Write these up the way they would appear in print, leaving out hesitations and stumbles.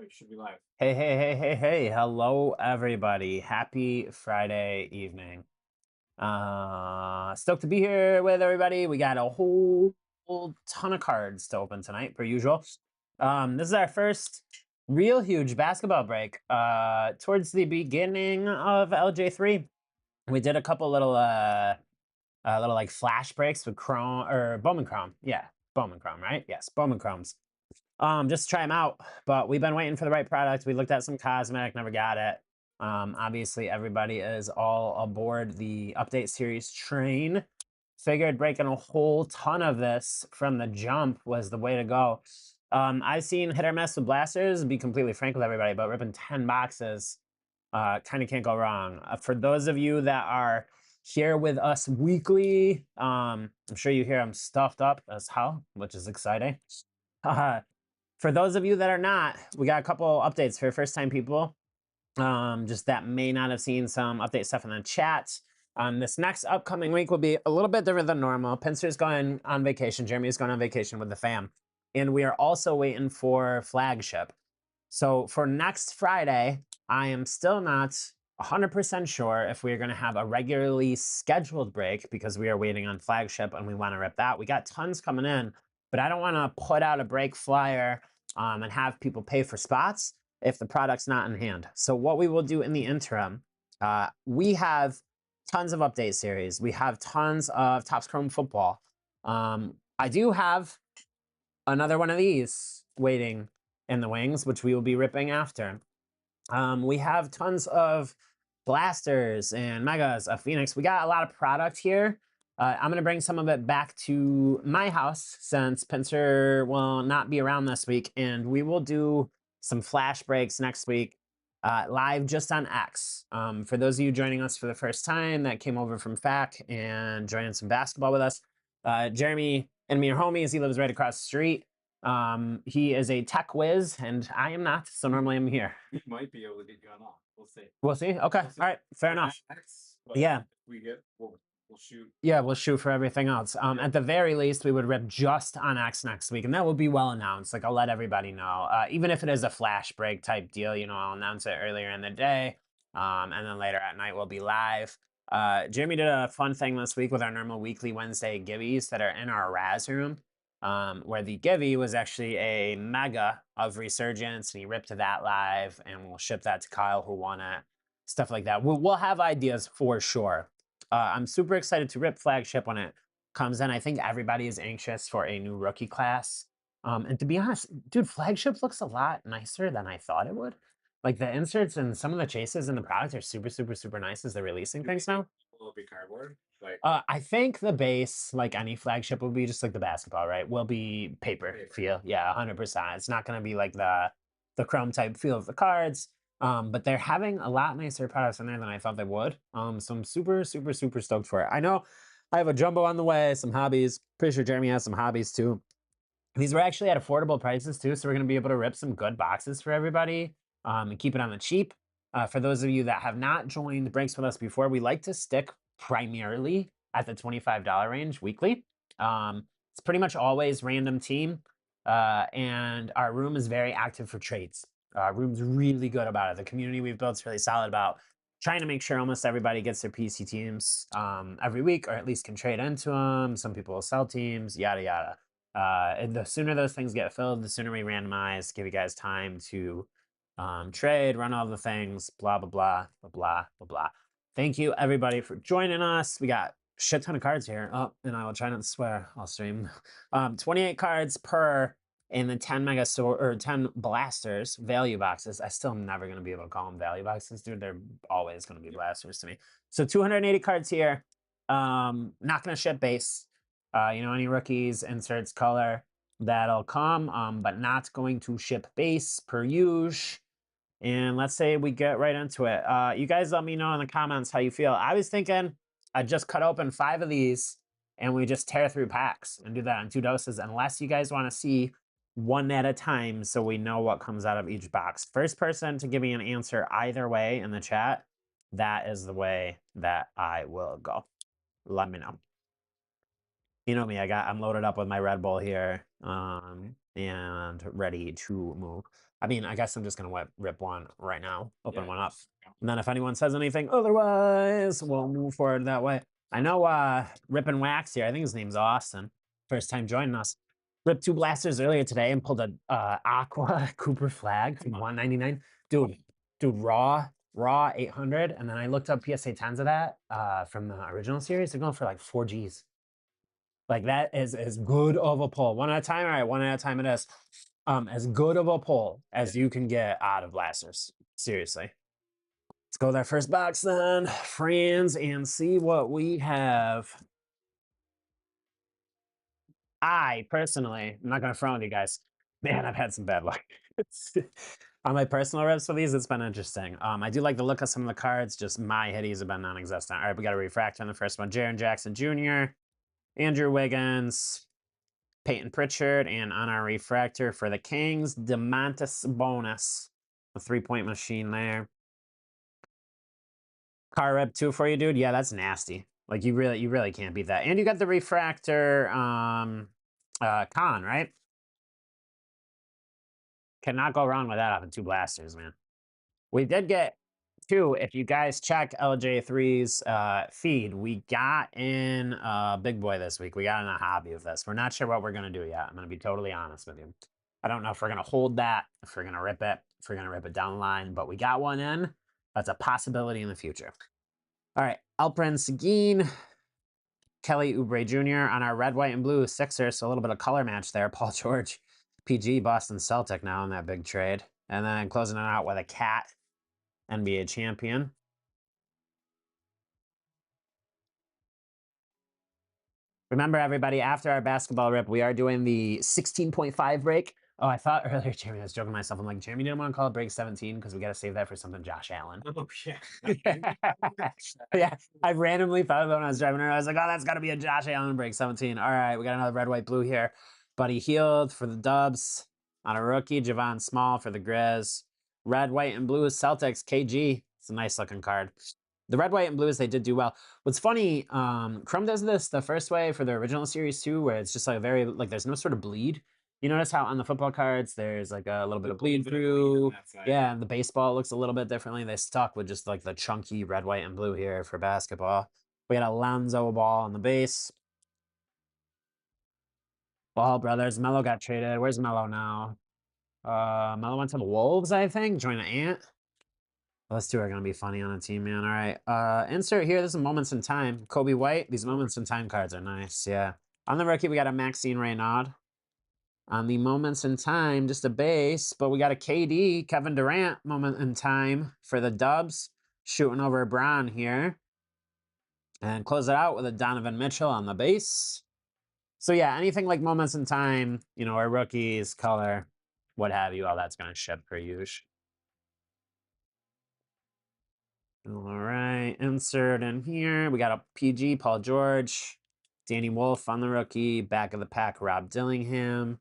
Should be live. Hey, hey, hey, hey, hey. Hello, everybody. Happy Friday evening. Stoked to be here with everybody. We got a whole ton of cards to open tonight, per usual. This is our first real huge basketball break. Towards the beginning of LJ3, we did a couple little like flash breaks with Chrome or Bowman Chrome. Yeah, Bowman Chrome, right? Yes, Bowman Chromes. Just to try them out, but we've been waiting for the right product. We looked at some cosmetic, never got it. Obviously everybody is all aboard the update series train. Figured breaking a whole ton of this from the jump was the way to go. I've seen hit or miss with blasters, to be completely frank with everybody, but ripping 10 boxes kind of can't go wrong. For those of you that are here with us weekly, I'm sure you hear I'm stuffed up as hell, which is exciting. For those of you that are not, we got a couple updates for first-time people, just that may not have seen some update stuff in the chat. This next upcoming week will be a little bit different than normal. Pincer's going on vacation. Jeremy's going on vacation with the fam. And we are also waiting for flagship. So for next Friday, I am still not 100% sure if we're going to have a regularly scheduled break because we are waiting on flagship and we want to rip that. We got tons coming in, but I don't want to put out a break flyer and have people pay for spots if the product's not in hand. So what we will do in the interim, we have tons of update series. We have tons of Topps Chrome Football. I do have another one of these waiting in the wings, which we will be ripping after. We have tons of blasters and megas of Phoenix. We got a lot of product here. I'm going to bring some of it back to my house since Pincer will not be around this week, and we will do some flash breaks next week live just on X. For those of you joining us for the first time that came over from FAC and joining some basketball with us, Jeremy and me are homies. He lives right across the street. He is a tech whiz, and I am not, so normally I'm here. We might be able to get you on off. We'll see. We'll see. Okay. We'll see. All right. Fair enough. Yeah. We'll shoot. Yeah, we'll shoot for everything else. At the very least, we would rip just on X next week, and that will be well announced. Like, I'll let everybody know. Even if it is a flash break type deal, you know, I'll announce it earlier in the day, and then later at night we'll be live. Jeremy did a fun thing this week with our normal weekly Wednesday givvies that are in our Raz room, where the givvy was actually a mega of Resurgence, and he ripped that live, and we'll ship that to Kyle who won it. Stuff like that. We'll have ideas for sure. I'm super excited to rip flagship when it comes in. I think everybody is anxious for a new rookie class. And to be honest, dude, flagship looks a lot nicer than I thought it would. Like the inserts and some of the chases in the product are super, super, super nice as they're releasing things now. Will it be cardboard? Like I think the base, like any flagship, will be just like the basketball, right? Will be paper feel. Yeah, 100%. It's not going to be like the chrome type feel of the cards. But they're having a lot nicer products in there than I thought they would. So I'm super, super, super stoked for it. I know I have a jumbo on the way, some hobbies. Pretty sure Jeremy has some hobbies too. These were actually at affordable prices too, so we're going to be able to rip some good boxes for everybody and keep it on the cheap. For those of you that have not joined breaks with us before, we like to stick primarily at the $25 range weekly. It's pretty much always random team, and our room is very active for trades. Room's really good about it. The community we've built is really solid about trying to make sure almost everybody gets their PC teams every week, or at least can trade into them. Some people will sell teams, yada, yada. And the sooner those things get filled, the sooner we randomize, give you guys time to trade, run all the things, blah, blah, blah, blah, blah, blah, blah. Thank you, everybody, for joining us. We got a shit ton of cards here. Oh, and I will try not to swear. I'll stream. 28 cards per in the 10 mega store or 10 blasters value boxes. I still am never going to be able to call them value boxes, dude. They're always going to be blasters to me. So 280 cards here. Not going to ship base. You know, any rookies, inserts, color, that'll come, but not going to ship base per usual. And let's say we get right into it. You guys let me know in the comments how you feel. I was thinking I'd just cut open 5 of these and we just tear through packs and do that in 2 doses, unless you guys want to see one at a time so we know what comes out of each box. First person to give me an answer either way in the chat, that is the way that I will go. Let me know. You know me, I'm loaded up with my Red Bull here, and ready to move. I mean, I guess I'm just gonna rip one right now, open Yeah, one up, yeah. and then if anyone says anything otherwise, we'll move forward that way. I know Rip and Wax here. I think his name's Austin. First time joining us. Ripped 2 blasters earlier today and pulled a Aqua Cooper flag from 199. Dude, raw 800, and then I looked up PSA 10s of that from the original series. They're going for like 4 Gs. Like that is as good of a pull. One at a time. All right, one at a time it is. As good of a pull as you can get out of blasters. Seriously. Let's go with our first box then, friends, and see what we have. I personally, I'm not gonna front with you guys. Man, I've had some bad luck. On my personal rips for these, it's been interesting. I do like the look of some of the cards. Just my hitties have been non-existent. All right, we got a refractor on the first one. Jaron Jackson Jr., Andrew Wiggins, Peyton Pritchard, and on our refractor for the Kings, DeMontis Bonus. The 3-point machine there. Car rep 2 for you, dude. Yeah, that's nasty. Like you really can't beat that. And you got the refractor con, right? Cannot go wrong with that off of 2 blasters, man. We did get 2. If you guys check LJ3's feed, we got in Big Boy this week. We got in a hobby of this. We're not sure what we're going to do yet. I'm going to be totally honest with you. I don't know if we're going to hold that, if we're going to rip it, if we're going to rip it down the line, but we got one in. That's a possibility in the future. All right, Alperen Seguin, Kelly Oubre Jr. on our red, white, and blue Sixers. So a little bit of color match there. Paul George, PG, Boston Celtic now in that big trade. And then closing it out with a Cat, NBA champion. Remember, everybody, after our basketball rip, we are doing the 16.5 break. Oh, I thought earlier, Jeremy, I was joking myself. I'm like, Jeremy didn't want to call it break 17 because we got to save that for something Josh Allen. Oh, yeah. Yeah, I randomly thought of it when I was driving around. I was like, oh, that's got to be a Josh Allen break 17. All right, we got another red, white, blue here. Buddy Hield for the Dubs. On a rookie, Javon Small for the Grizz. Red, white, and blue Celtics, KG. It's a nice looking card. The red, white, and blues, they did do well. What's funny, Chrome does this the first way for the original series too, where it's just like there's no sort of bleed. You notice how on the football cards, there's like a little bit of bleed through. Yeah, and the baseball looks a little bit differently. They stuck with just like the chunky red, white, and blue here for basketball. We got a Lonzo ball on the base. Ball brothers. Melo got traded. Where's Melo now? Melo went to the Wolves, I think. Join an Ant. Those two are going to be funny on a team, man. All right. Insert here. This is Moments in Time. Kobe White. These Moments in Time cards are nice. Yeah. On the rookie, we got a Maxine Raynaud. On the Moments in Time, just a base. But we got a KD, Kevin Durant, Moment in Time for the Dubs. Shooting over Braun here. And close it out with a Donovan Mitchell on the base. So, yeah, anything like Moments in Time, you know, our rookies, color, what have you, all that's going to ship for use. All right, insert in here. We got a PG, Paul George, Danny Wolf on the rookie, back of the pack, Rob Dillingham.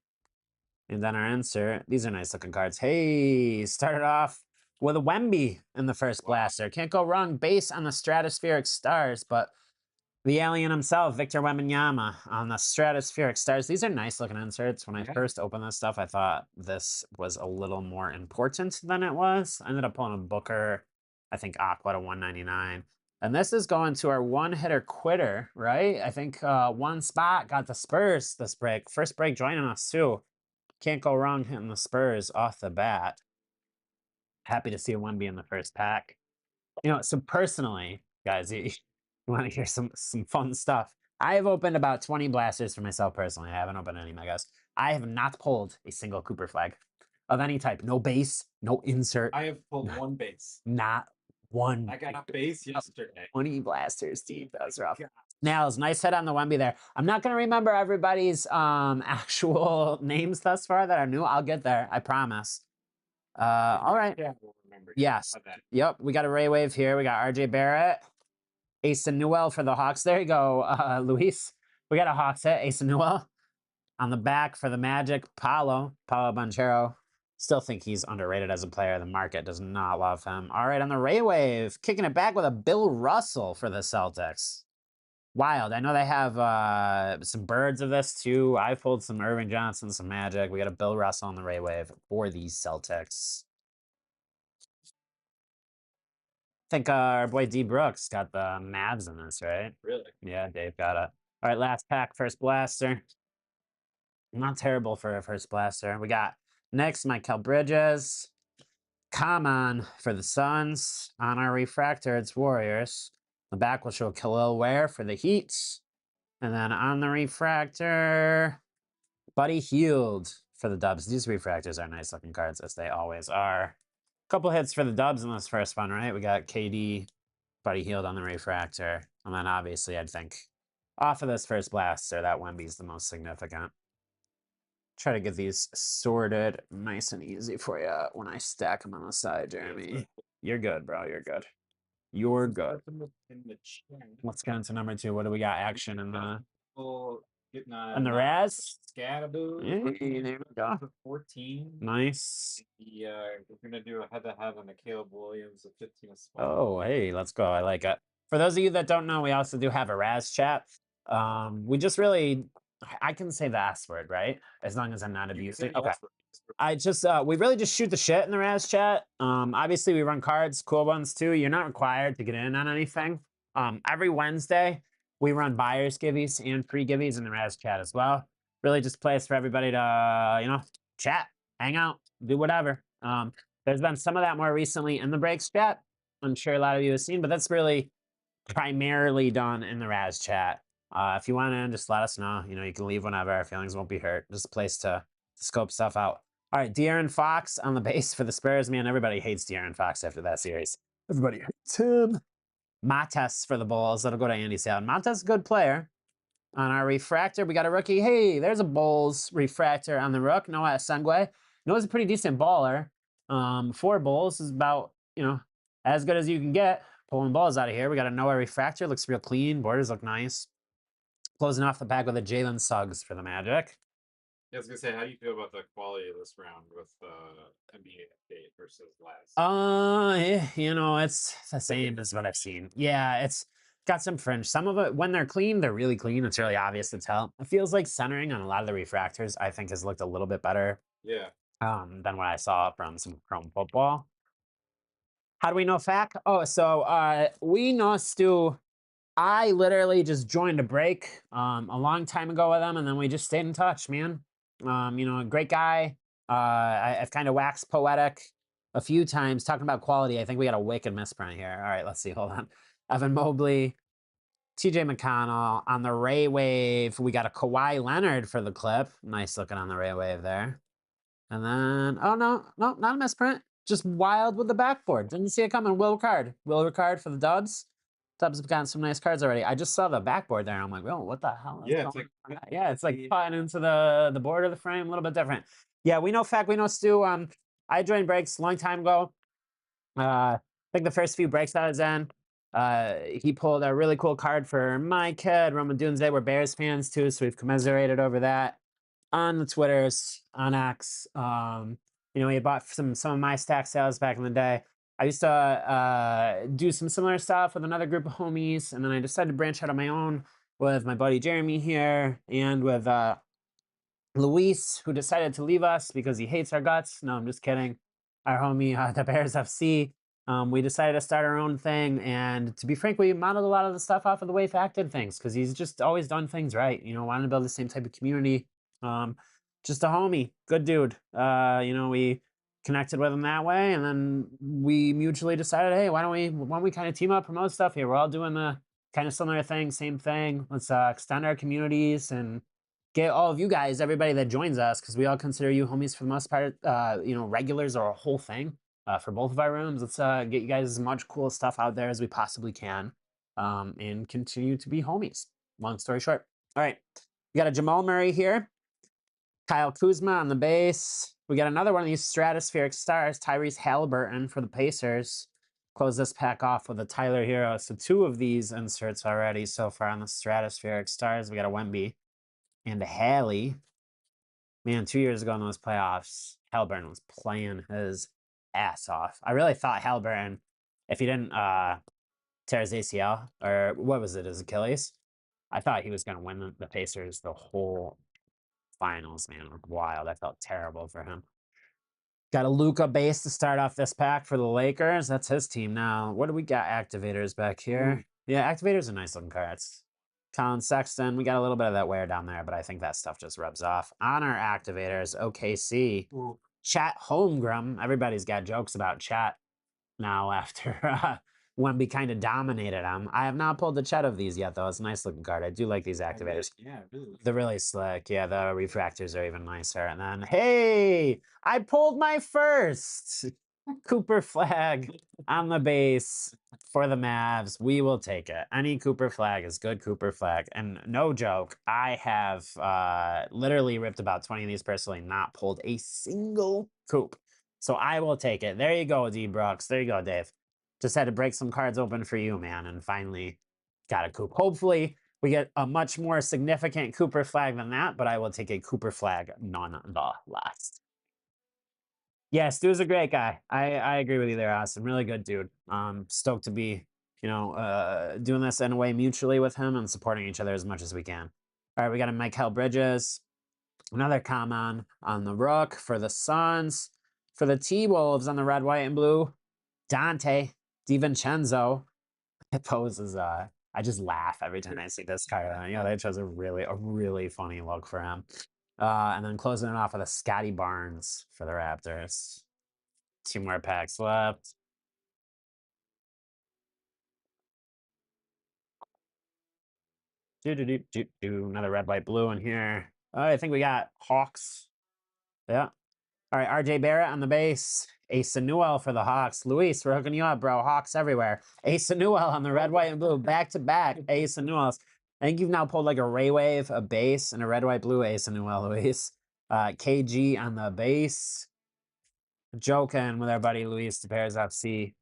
And then our insert. These are nice looking cards. Hey, started off with a Wemby in the first blaster. Can't go wrong. Base on the Stratospheric Stars, but the alien himself, Victor Wembanyama, on the Stratospheric Stars. These are nice looking inserts. When I first opened this stuff, I thought this was a little more important than it was. I ended up pulling a Booker, I think Aqua to 199. And this is going to our one-hitter quitter, right? I think one spot got the Spurs this break. First break joining us, too. Can't go wrong hitting the Spurs off the bat. Happy to see a Wemby in the first pack. You know, so personally, guys, you want to hear some fun stuff. I have opened about 20 blasters for myself personally. I haven't opened any megas. I have not pulled a single Cooper flag of any type. No base, no insert. I have pulled one base. Not one. I got a base yesterday. 20 blasters, Steve. That was rough. Nails, nice hit on the Wemby there. I'm not going to remember everybody's actual names thus far that are new. I'll get there. I promise. All right. Yeah, we'll remember. Yes. Yep. We got a Ray Wave here. We got RJ Barrett. Asa Newell for the Hawks. There you go, Luis. We got a Hawks hit. Asa Newell. On the back for the Magic, Paulo Banchero. Still think he's underrated as a player. The market does not love him. All right, on the Ray Wave, kicking it back with a Bill Russell for the Celtics. Wild. I know they have some birds of this too. I pulled some Irving Johnson, some Magic. We got a Bill Russell on the Ray Wave for the Celtics. I think our boy D Brooks got the Mavs in this, right? Really? Yeah, Dave got it. All right, last pack, first blaster. Not terrible for a first blaster. We got next Michael Bridges. Common for the Suns. On our refractor, it's Warriors. The back will show Khalil Ware for the Heat. And then on the refractor, Buddy Hield for the Dubs. These refractors are nice looking cards, as they always are. Couple hits for the Dubs in this first one, right? We got KD, Buddy Hield on the refractor. And then obviously, I'd think off of this first blaster, that Wemby's the most significant. Try to get these sorted nice and easy for you when I stack them on the side, Jeremy. You're good, bro. You're good. You're good. Let's get into number 2. What do we got? Action in the Raz? Scadaboo. Hey, there we go. 14. Nice. We're gonna do a head-to-head on the Caleb Williams of 15 a spot. Oh, hey, let's go. I like it. For those of you that don't know, we also do have a Raz chat. We just really, I can say the S word, right? As long as I'm not abusing. Okay. I just, we really just shoot the shit in the Raz chat. Obviously we run cards, cool ones too. You're not required to get in on anything. Every Wednesday we run buyers giveies and free giveies in the Raz chat as well. Really just a place for everybody to, you know, chat, hang out, do whatever. There's been some of that more recently in the breaks chat. I'm sure a lot of you have seen, but that's really primarily done in the Raz chat. If you want to, just let us know. You know, you can leave whenever. Our feelings won't be hurt. Just a place to scope stuff out. All right, De'Aaron Fox on the base for the Spurs. Man, everybody hates De'Aaron Fox after that series. Everybody hates him. Mates for the Bulls. That'll go to Andy Salad. Mates is a good player. On our refractor, we got a rookie. Hey, there's a Bulls refractor on the rook. Noah Sengwe. Noah's a pretty decent baller. 4 Bulls is about, you know, as good as you can get. Pulling balls out of here. We got a Noah refractor. Looks real clean. Borders look nice. Closing off the pack with a Jalen Suggs for the Magic. I was gonna say, how do you feel about the quality of this round with NBA update versus last? You know, it's the same as what I've seen. Yeah, it's got some fringe. Some of it, when they're clean, they're really clean. It's really obvious to tell. It feels like centering on a lot of the refractors, I think, has looked a little bit better. Yeah. Than what I saw from some Chrome football. How do we know FAC? Oh, so we know Stu. I literally just joined a break a long time ago with them, and then we just stayed in touch, man. You know, a great guy. I've kind of waxed poetic a few times talking about quality. I think we got a wicked misprint here. All right, let's see. Hold on. Evan Mobley, TJ McConnell on the Ray Wave. We got a Kawhi Leonard for the clip. Nice looking on the Ray Wave there. And then, oh, no, not a misprint. Just wild with the backboard. Didn't see it coming. Will Ricard for the Dubs. Dubs have gotten some nice cards already. I just saw the backboard there. I'm like, oh, what the hell? Yeah, it's like it's like cutting into the board of the frame, a little bit different. Yeah, we know FAC, we know Stu. I joined breaks a long time ago. I think the first few breaks I was in, he pulled a really cool card for my kid, Roman Dunze. We're Bears fans too, so we've commiserated over that on the Twitters, on X. You know, he bought some of my stack sales back in the day. I used to do some similar stuff with another group of homies, and then I decided to branch out on my own with my buddy Jeremy here and with Luis, who decided to leave us because he hates our guts. No, I'm just kidding. Our homie, the Bears FC. We decided to start our own thing, and to be frank, we modeled a lot of the stuff off of the way FAC did things because he's just always done things right. You know, wanted to build the same type of community. Just a homie, good dude. You know, we connected with him that way, and then we mutually decided, hey, why don't we kind of team up, promote stuff here? We're all doing the kind of similar thing, same thing. Let's extend our communities and get all of you guys, everybody that joins us, because we all consider you homies for the most part. You know, regulars are a whole thing for both of our rooms. Let's get you guys as much cool stuff out there as we possibly can, and continue to be homies. Long story short. All right, we got a Jamal Murray here. Kyle Kuzma on the base. We got another one of these stratospheric stars, Tyrese Halliburton for the Pacers. Close this pack off with a Tyler Hero. So 2 of these inserts already so far on the stratospheric stars. We got a Wemby and a Haley. Man, 2 years ago in those playoffs, Halliburton was playing his ass off. I really thought Halliburton, if he didn't tear his ACL, or what was it, his Achilles, I thought he was going to win the Pacers the whole finals, man. Wild. I felt terrible for him. Got a Luka base to start off this pack for the Lakers. That's his team now. What do we got? Activators back here. Yeah, activators are nice looking cards. Colin Sexton, we got a little bit of that wear down there, but I think that stuff just rubs off. On our activators, OKC. Chat Holmgren. Everybody's got jokes about Chat now after Wemby kind of dominated him. I have not pulled the Chet of these yet, though. It's a nice looking card. I do like these activators. Yeah, really. They're really slick. Yeah, the refractors are even nicer. And then, hey, I pulled my first Cooper flag on the base for the Mavs. We will take it. Any Cooper flag is good Cooper flag. And no joke, I have literally ripped about 20 of these personally, not pulled a single Coop. So I will take it. There you go, D. Brooks. There you go, Dave. Just had to break some cards open for you, man, and finally got a Coop. Hopefully, we get a much more significant Cooper flag than that, but I will take a Cooper flag nonetheless. Yeah, Stu's a great guy. I agree with you there, Austin. Really good dude. Stoked to be, doing this in a way mutually with him and supporting each other as much as we can. All right, we got a Mikal Bridges. Another common on the Rook for the Suns. For the T-Wolves on the red, white, and blue, Dante DiVincenzo. It poses, I just laugh every time I see this card. That shows a really funny look for him. And then closing it off with a Scotty Barnes for the Raptors. 2 more packs left. Another red, white, blue in here. I think we got Hawks. Yeah. All right, RJ Barrett on the base. Asa Newell for the Hawks. Luis, we're hooking you up, bro. Hawks everywhere. Asa Newell on the red, white, and blue. Back-to-back Asa Newells. I think you've now pulled like a Ray Wave, a base, and a red, white, blue Asa Newell, Luis. KG on the base. Joking with our buddy Luis DePeres FC.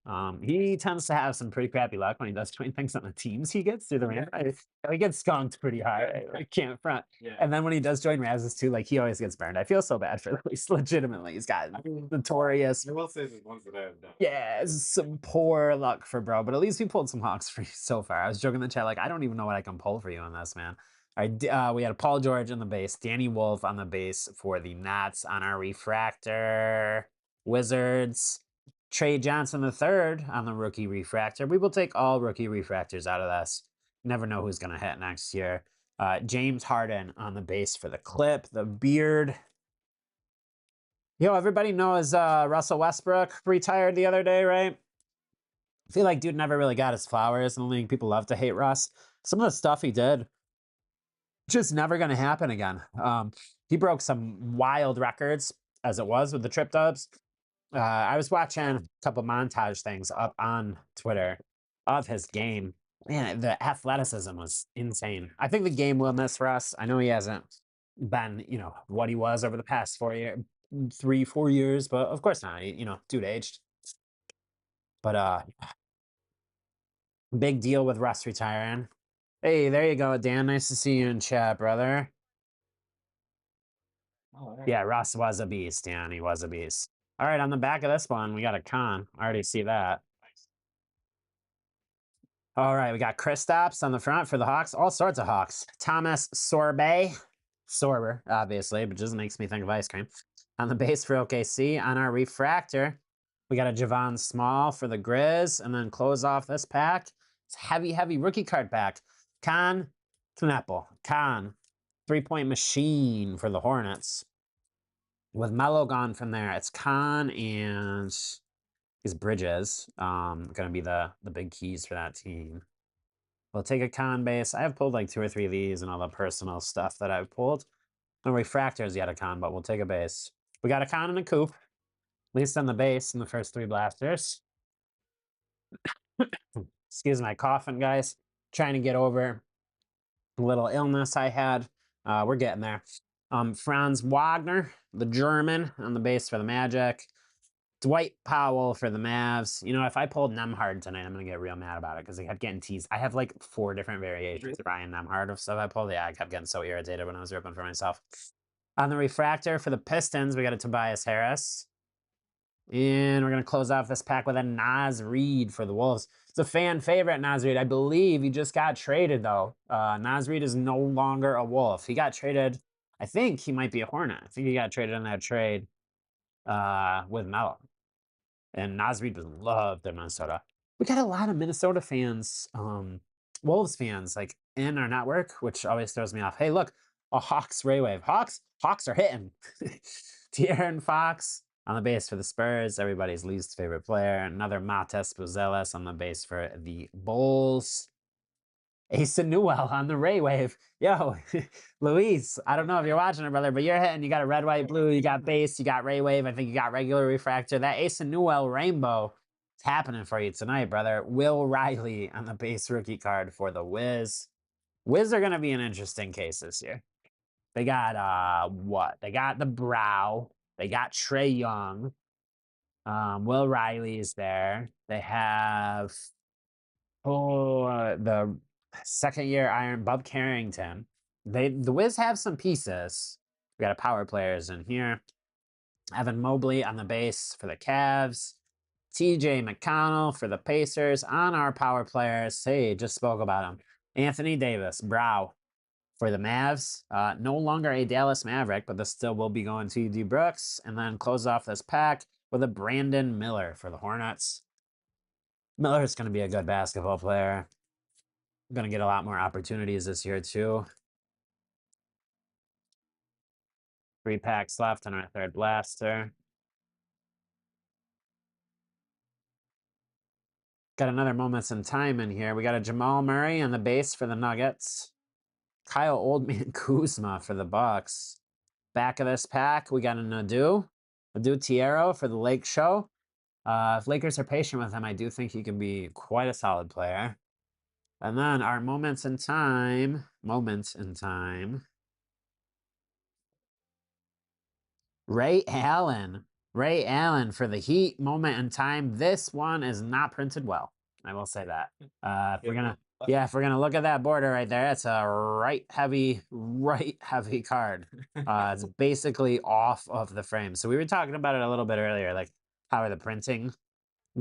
He tends to have some pretty crappy luck when he does join things on the teams he gets through the random. He gets skunked pretty hard. I can't front. Yeah. And then when he does join Razes too, like he always gets burned. I feel so bad for Luis. Legitimately, he's got notorious. I will say the ones that I have done. Yeah, some poor luck for bro, but at least we pulled some Hawks for you so far. I was joking in the chat, like I don't even know what I can pull for you on this, man. All right, we had Paul George on the base, Danny Wolf on the base for the Nats on our refractor. Wizards, Trey Johnson III on the rookie refractor. We will take all rookie refractors out of this. Never know who's going to hit next year. James Harden on the base for the Clip. The Beard. Everybody knows Russell Westbrook retired the other day, right? I feel like dude never really got his flowers. And I think people love to hate Russ. Some of the stuff he did, just never going to happen again. He broke some wild records as it was with the trip dubs. I was watching a couple montage things up on Twitter of his game. Man, the athleticism was insane. I think the game will miss Russ. I know he hasn't been, what he was over the past 3-4 years, but of course not. Dude aged. But big deal with Russ retiring. Hey, there you go, Dan. Nice to see you in chat, brother. Yeah, Russ was a beast, Dan. He was a beast. All right, on the back of this one, we got a Con. I already see that. All right, we got Kristaps on the front for the Hawks. All sorts of Hawks. Thomas Sorber, obviously, but just makes me think of ice cream. On the base for OKC. On our refractor, we got a Javon Small for the Grizz. And then close off this pack. It's heavy rookie card pack. Con Knappel. Con. 3-point machine for the Hornets. With Melo gone from there, it's Con and his Bridges. Gonna be the big keys for that team. We'll take a Con base. I have pulled like 2 or 3 of these and all the personal stuff that I've pulled. No refractors yet a Con, but we'll take a base. We got a Con and a Coop. At least on the base in the first 3 blasters. Excuse my coughing, guys. Trying to get over a little illness I had. We're getting there. Franz Wagner, the German, on the base for the Magic. Dwight Powell for the Mavs. If I pulled Nemhard tonight, I'm going to get real mad about it because I kept getting teased. I have like 4 different variations of Ryan Nemhard of stuff I pulled. Yeah, I kept getting so irritated when I was ripping for myself. On the refractor for the Pistons, we got a Tobias Harris. And we're going to close off this pack with a Naz Reid for the Wolves. It's a fan favorite, Nasreed. I believe he just got traded, though. Nasreed is no longer a Wolf. He got traded. I think he might be a Hornet. I think he got traded in that trade with Mello. And Nasreed was loved in Minnesota. We got a lot of Minnesota fans, Wolves fans, like in our network, which always throws me off. Hey, look, a Hawks Ray Wave. Hawks are hitting. De'Aaron Fox on the base for the Spurs, everybody's least favorite player. Another Mates Buzelis on the base for the Bulls. Asa Newell on the Ray Wave. Yo, Luis, I don't know if you're watching it, brother, but you're hitting. You got a red, white, blue. You got base. You got Ray Wave. I think you got regular refractor. That Asa Newell rainbow is happening for you tonight, brother. Will Riley on the base rookie card for the Wiz. Wiz are going to be an interesting case this year. They got, what? They got the Brow. They got Trey Young. Will Riley is there. They have, the second-year Iron Bub Carrington. The Wiz have some pieces. We got a power players in here. Evan Mobley on the base for the Cavs. TJ McConnell for the Pacers. On our power players, hey, just spoke about him. Anthony Davis, Brow for the Mavs. No longer a Dallas Maverick, but this still will be going to D. Brooks. And then close off this pack with a Brandon Miller for the Hornets. Miller's going to be a good basketball player. Going to get a lot more opportunities this year, too. 3 packs left on our third blaster. Got another Moments in Time in here. We got a Jamal Murray on the base for the Nuggets. Kyle Oldman Kuzma for the Bucks. Back of this pack, we got an Adu Tiero for the Lake Show. If Lakers are patient with him, I do think he can be quite a solid player. And then our Moments in Time. Ray Allen for the Heat. Moment in Time. This one is not printed well. I will say that. If we're gonna look at that border right there, it's a right heavy card. It's basically off of the frame. So we were talking about it a little bit earlier, like how are the printing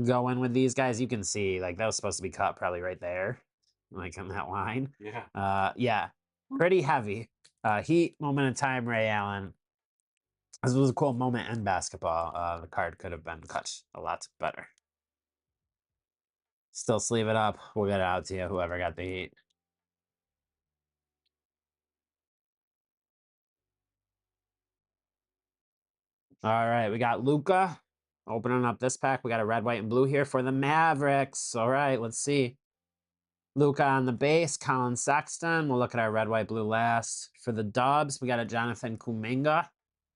going with these guys? You can see like that was supposed to be cut probably right there, like on that line. Yeah, pretty heavy. Heat. Moment in Time. Ray Allen. This was a cool moment in basketball. The card could have been cut a lot better. Still sleeve it up. We'll get it out to you, whoever got the Heat. All right, we got Luka opening up this pack. We got a red, white, and blue here for the Mavericks. All right, let's see. Luka on the base, Colin Sexton. We'll look at our red, white, blue last. For the Dubs, we got a Jonathan Kuminga,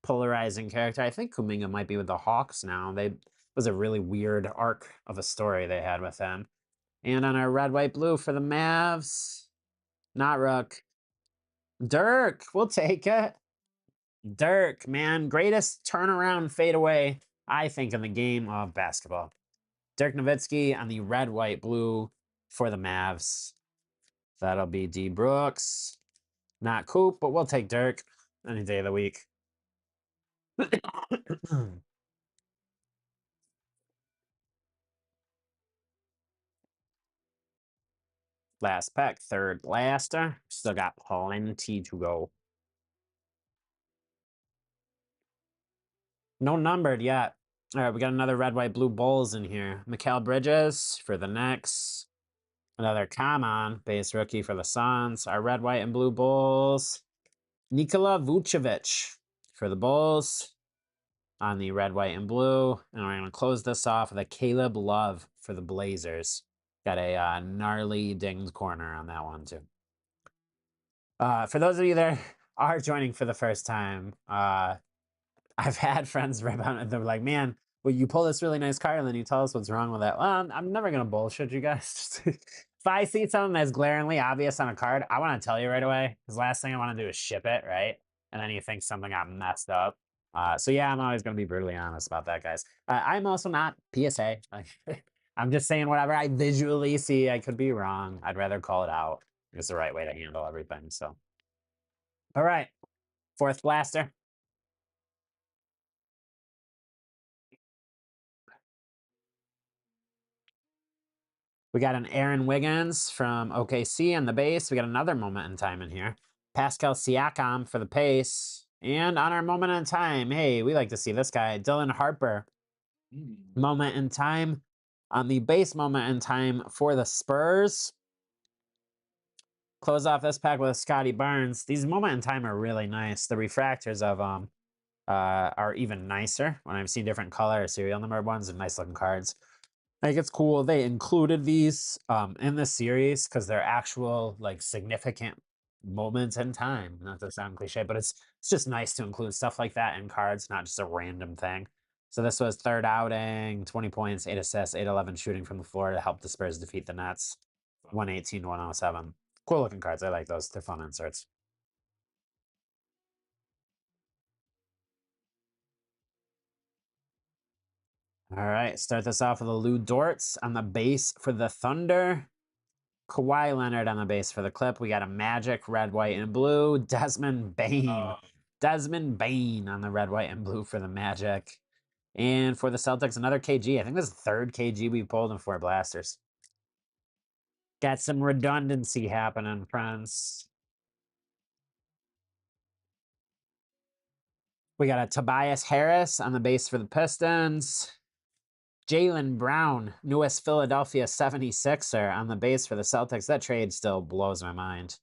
polarizing character. I think Kuminga might be with the Hawks now. It was a really weird arc of a story they had with him. And on our red, white, blue for the Mavs, not Rook. Dirk, we'll take it. Dirk, man, greatest turnaround fadeaway, I think, in the game of basketball. Dirk Nowitzki on the red, white, blue for the Mavs. That'll be D. Brooks. Not Coop, but we'll take Dirk any day of the week. Last pack, third blaster. Still got plenty to go. No numbered yet. All right, we got another red, white, blue Bulls in here. Mikal Bridges for the Knicks. Another Common base rookie for the Suns. Our red, white, and blue Bulls. Nikola Vucevic for the Bulls on the red, white, and blue. And we're going to close this off with a Caleb Love for the Blazers. Got a gnarly dinged corner on that one, too. For those of you that are joining for the first time, I've had friends rip on it. They're like, man, well, you pull this really nice card and then you tell us what's wrong with it. Well, I'm never going to bullshit you guys. If I see something that's glaringly obvious on a card, I want to tell you right away. Because last thing I want to do is ship it, right? And then you think something got messed up. So yeah, I'm always going to be brutally honest about that, guys. I'm also not PSA. I'm just saying whatever I visually see. I could be wrong. I'd rather call it out. It's the right way to handle everything. So, all right. Fourth blaster. We got an Aaron Wiggins from OKC on the base. We got another moment in time in here. Pascal Siakam for the pace. And on our moment in time, hey, we like to see this guy, Dylan Harper. Moment in time on the base, moment in time for the Spurs. Close off this pack with a Scotty Barnes. These moment in time are really nice. The refractors of them are even nicer when I've seen different color or serial number ones and nice looking cards. I think it's cool they included these in the series because they're actual like significant moments in time. Not to sound cliche, but it's just nice to include stuff like that in cards, not just a random thing. So this was third outing, 20 points, 8 assists, 8-11 shooting from the floor to help the Spurs defeat the Nets. 118 to 107. Cool looking cards. I like those. They're fun inserts. All right, start this off with a Lou Dortz on the base for the Thunder. Kawhi Leonard on the base for the Clip. We got a Magic, red, white, and blue. Desmond Bain. Desmond Bain on the red, white, and blue for the Magic. And for the Celtics, another KG. I think this is the third KG we pulled in 4 blasters. Got some redundancy happening, friends. We got a Tobias Harris on the base for the Pistons. Jaylen Brown, newest Philadelphia 76er on the base for the Celtics. That trade still blows my mind.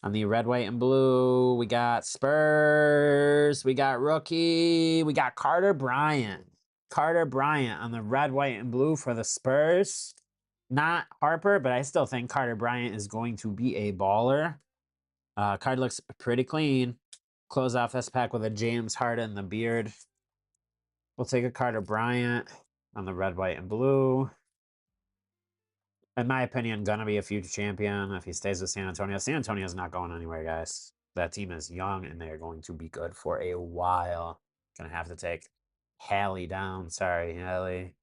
On the red, white, and blue, we got Spurs. We got rookie. We got Carter Bryant. Carter Bryant on the red, white, and blue for the Spurs. Not Harper, but I still think Carter Bryant is going to be a baller. Card looks pretty clean. Close off this pack with a James Harden, the beard. We'll take a Carter Bryant on the red, white, and blue. In my opinion, gonna be a future champion if he stays with San Antonio. San Antonio's not going anywhere, guys. That team is young, and they're going to be good for a while. Gonna have to take Hallie down. Sorry, Hallie.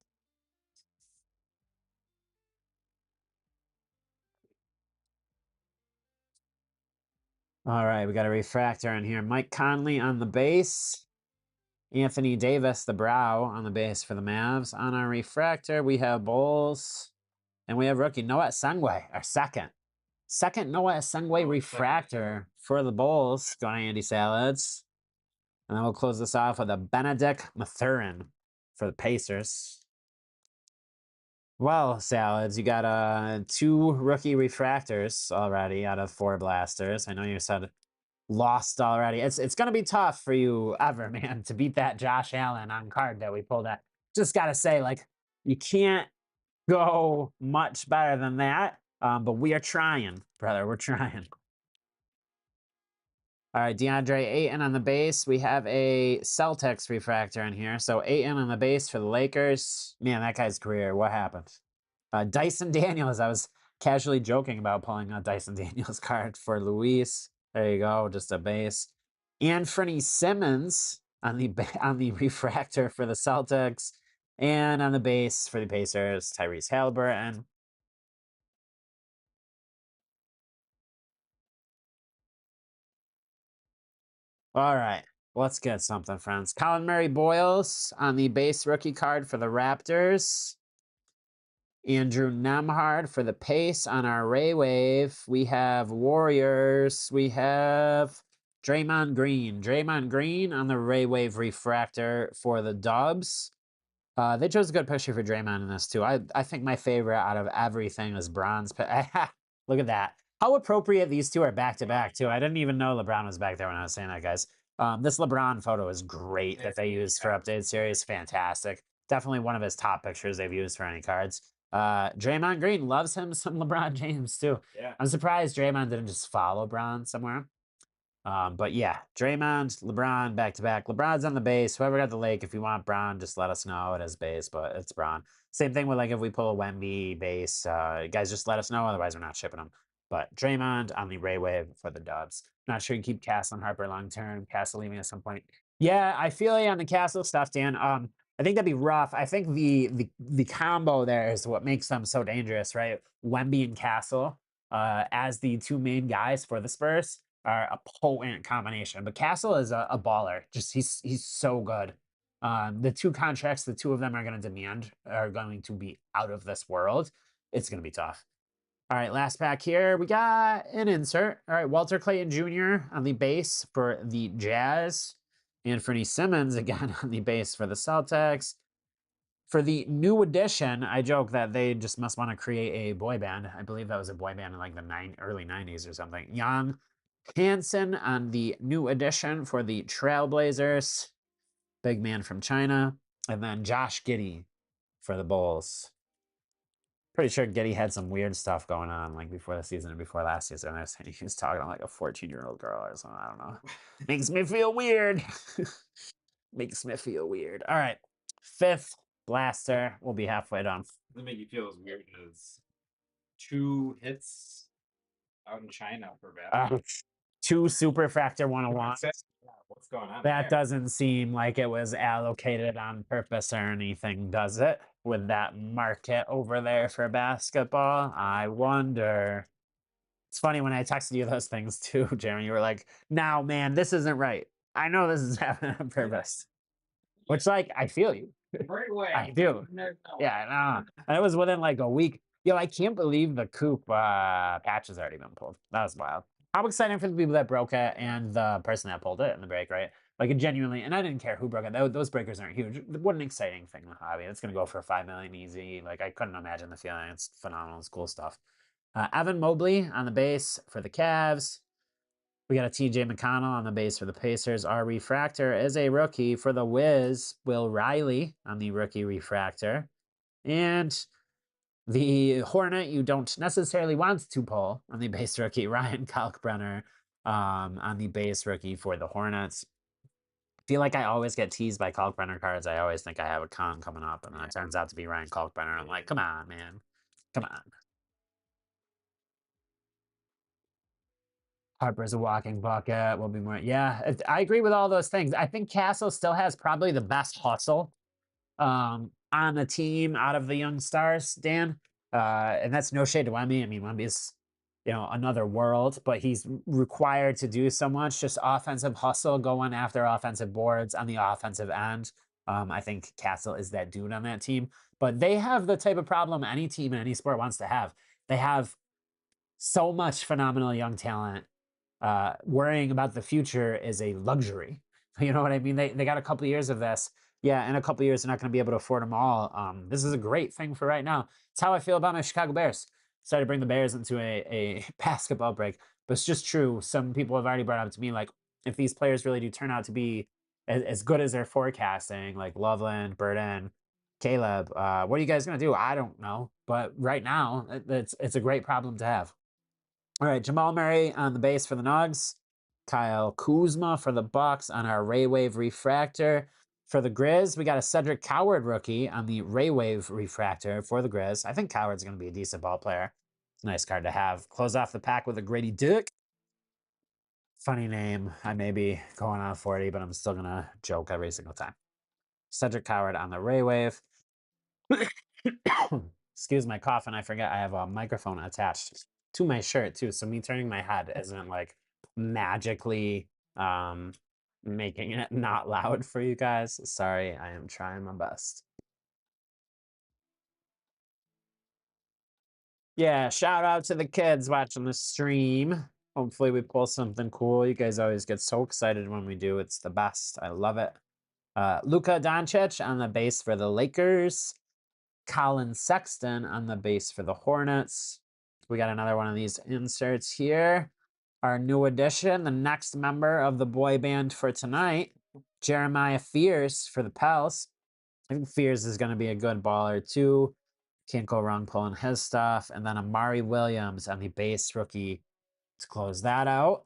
All right, we got a refractor in here. Mike Conley on the base. Anthony Davis, the brow, on the base for the Mavs. On our refractor, we have Bulls. And we have rookie Noah Sengwe, our second. Second Noah Sengwe refractor for the Bulls. Going to Andy Salads. And then we'll close this off with a Benedict Mathurin for the Pacers. Well, Salads, you got 2 rookie refractors already out of 4 blasters. I know you said lost already. It's going to be tough for you ever, man, to beat that Josh Allen on card that we pulled at. Just got to say, like, you can't go much better than that. But we are trying, brother. We're trying. All right, DeAndre Ayton on the base. We have a Celtics refractor in here. So Ayton on the base for the Lakers. Man, that guy's career. What happened? Dyson Daniels. I was casually joking about pulling a Dyson Daniels card for Luis. There you go, just a base. Anthony Simmons on the refractor for the Celtics. And on the base for the Pacers, Tyrese Halliburton. All right, let's get something, friends. Colin Murray Boyles on the base rookie card for the Raptors. Andrew Nemhard for the Pace on our Ray Wave. We have Warriors. We have Draymond Green. Draymond Green on the Ray Wave refractor for the Dubs. They chose a good picture for Draymond in this, too. I think my favorite out of everything is bronze. Look at that. How appropriate these two are back-to-back, too. I didn't even know LeBron was back there when I was saying that, guys. This LeBron photo is great that they used for Updated Series. Fantastic. Definitely one of his top pictures they've used for any cards. Draymond Green loves him some LeBron James, too. Yeah. I'm surprised Draymond didn't just follow Bron somewhere. But yeah, Draymond, LeBron, back-to-back. LeBron's on the base. Whoever got the lake, if you want Bron, just let us know. It is base, but it's Bron. Same thing with, like, if we pull a Wemby base, guys, just let us know. Otherwise, we're not shipping them. But Draymond on the Ray Wave for the Dubs. Not sure you keep Castle and Harper long-term. Castle leaving at some point. Yeah, I feel you on the Castle stuff, Dan. I think that'd be rough. I think the combo there is what makes them so dangerous, right? Wemby and Castle as the 2 main guys for the Spurs are a potent combination. But Castle is a baller. Just he's so good. The 2 contracts the 2 of them are going to demand are going to be out of this world. it's going to be tough. All right, last pack here. We got an insert. All right, Walter Clayton Jr. on the base for the Jazz. Anthony Simmons again on the base for the Celtics. For the new edition, I joke that they just must want to create a boy band. I believe that was a boy band in like the early 90s or something. Jan Hansen on the new edition for the Trailblazers. Big man from China. And then Josh Giddey for the Bulls. Pretty sure Giddey had some weird stuff going on like before the season and before last season. I saying he was talking to like a 14-year-old girl or something. I don't know. Makes me feel weird. Makes me feel weird. All right. 5th blaster. We'll be halfway done. Doesn't make you feel as weird as 2 hits out in China for basketball. 2 Superfractor 101. What's going on? That doesn't seem like it was allocated on purpose or anything, does it? With that market over there for basketball, I wonder. It's funny when I texted you those things too, Jeremy. You were like, "Now, man, this isn't right. I know this is happening on purpose." Which, like, I feel you. Great way. I do. Yeah, I know. And it was within like a week. Yo, I can't believe the coupe patch has already been pulled. That was wild. How exciting for the people that broke it and the person that pulled it in the break, right? Like, it genuinely, and I didn't care who broke it. Those breakers aren't huge. What an exciting thing in the hobby. It's going to go for $5 million easy. Like, I couldn't imagine the feeling. It's phenomenal. It's cool stuff. Evan Mobley on the base for the Cavs. We got a TJ McConnell on the base for the Pacers. Our refractor is a rookie for the Wiz, Will Riley on the rookie refractor. And the Hornet you don't necessarily want to pull on the base rookie, Ryan Kalkbrenner on the base rookie for the Hornets. I feel like I always get teased by Kalkbrenner cards. I always think I have a con coming up, and then it turns out to be Ryan Kalkbrenner. I'm like, come on, man. Come on. Harper's a walking bucket. Will be more. Yeah, I agree with all those things. I think Castle still has probably the best hustle on the team out of the young stars, Dan. And that's no shade to Wemby. I mean, Wemby's, another world, but he's required to do so much. Just offensive hustle, going after offensive boards on the offensive end. I think Castle is that dude on that team. But they have the type of problem any team in any sport wants to have. They have so much phenomenal young talent. Worrying about the future is a luxury. You know what I mean? They got a couple of years of this. Yeah, in a couple of years, they're not going to be able to afford them all. This is a great thing for right now. It's how I feel about my Chicago Bears. Sorry to bring the Bears into a basketball break, but it's just true. Some people have already brought up to me, like, if these players really do turn out to be as good as they're forecasting, like Loveland, Burden, Caleb, what are you guys going to do? I don't know. But right now, it's a great problem to have. All right, Jamal Murray on the base for the Nugs. Kyle Kuzma for the Bucks on our Ray Wave refractor. For the Grizz, we got a Cedric Coward rookie on the Ray Wave refractor for the Grizz. I think Coward's going to be a decent ball player. Nice card to have. Close off the pack with a Grady Dick. Funny name. I may be going on 40, but I'm still going to joke every single time. Cedric Coward on the Ray Wave. Excuse my cough, and I forget I have a microphone attached to my shirt too. So me turning my head isn't like magically making it not loud for you guys. Sorry, I am trying my best. Yeah, shout out to the kids watching the stream. Hopefully we pull something cool. You guys always get so excited when we do. It's the best. I love it. Luka Doncic on the base for the Lakers. Colin Sexton on the base for the Hornets. We got another one of these inserts here. Our new addition, the next member of the boy band for tonight, Jeremiah Fears for the Pels. I think Fears is going to be a good baller too. Can't go wrong pulling his stuff. And then Amari Williams on the base rookie to close that out.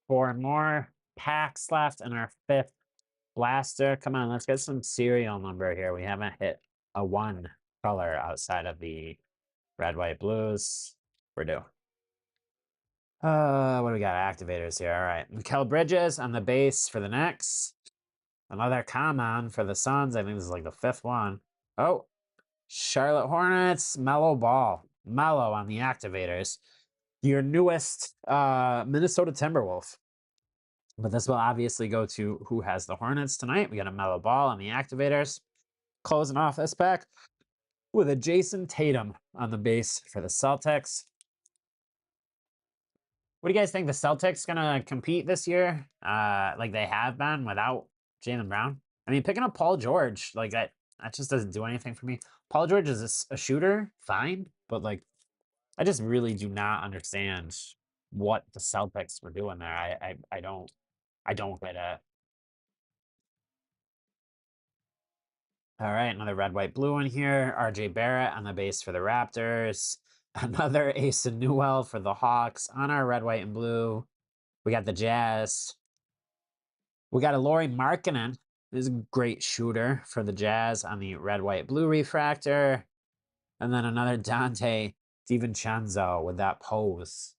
4 more packs left in our 5th blaster. Come on, let's get some serial number here. We haven't hit a 1 color outside of the red, white, blues. We're due. What do we got? Activators here. All right. Mikal Bridges on the base for the Knicks. Another common for the Suns. I think this is like the 5th one. Oh, Charlotte Hornets. Mellow Ball. Mellow on the activators. Your newest Minnesota Timberwolf. But this will obviously go to who has the Hornets tonight. We got a Mellow Ball on the activators. Closing off this pack. with a Jason Tatum on the base for the Celtics. What do you guys think? The Celtics gonna compete this year, like they have been without Jaylen Brown? I mean, picking up Paul George, like that just doesn't do anything for me. Paul George is a shooter, fine, but like I just really do not understand what the Celtics were doing there. I don't get it. All right, another red, white, blue in here. RJ Barrett on the base for the Raptors. Another Ace Newell for the Hawks on our red, white, and blue. We got the Jazz. We got a Lauri Markkanen. This is a great shooter for the Jazz on the red, white, blue refractor. And then another Dante DiVincenzo with that pose.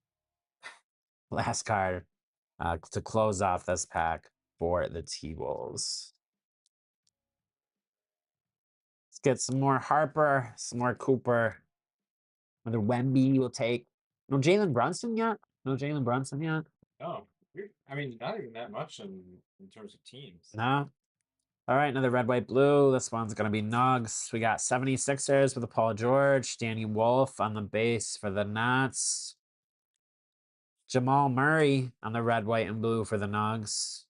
Last card to close off this pack for the T-Wolves. Let's get some more Harper, some more Cooper. Another Wemby will take. No Jalen Brunson yet? No Jalen Brunson yet? Oh, I mean, not even that much in terms of teams. No. All right, another red, white, blue. This one's going to be Nugs. We got 76ers with a Paul George. Danny Wolf on the base for the Nets. Jamal Murray on the red, white, and blue for the Nugs.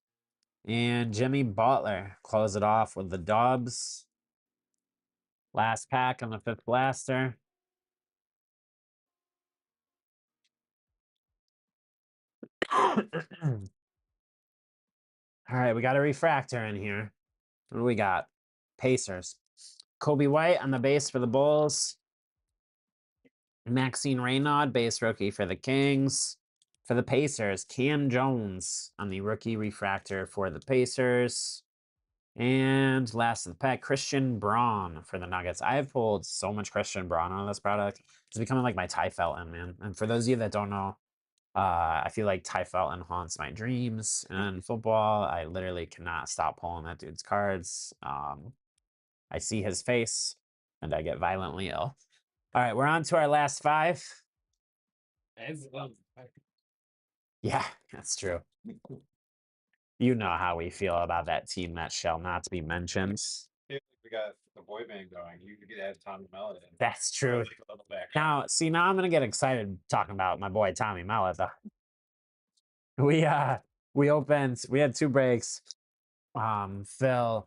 And Jimmy Butler close it off with the Dubs. Last pack on the fifth blaster. All right, we got a refractor in here. What do we got? Pacers. Kobe White on the base for the Bulls. Maxine Raynaud, base rookie for the Kings. For the Pacers, Cam Jones on the rookie refractor for the Pacers. And last of the pack, Christian Braun for the Nuggets. I have pulled so much Christian Braun on this product. It's becoming like my Ty Felton, man. And for those of you that don't know, I feel like Ty Felton haunts my dreams in football. I literally cannot stop pulling that dude's cards. I see his face and I get violently ill. All right, we're on to our last five. Yeah, that's true. You know how we feel about that team that shall not be mentioned. We got the boy band going. You could add Tommy Mellon in. That's true. Now, see, now I'm gonna get excited talking about my boy Tommy Mellon. We opened. We had two breaks. Phil,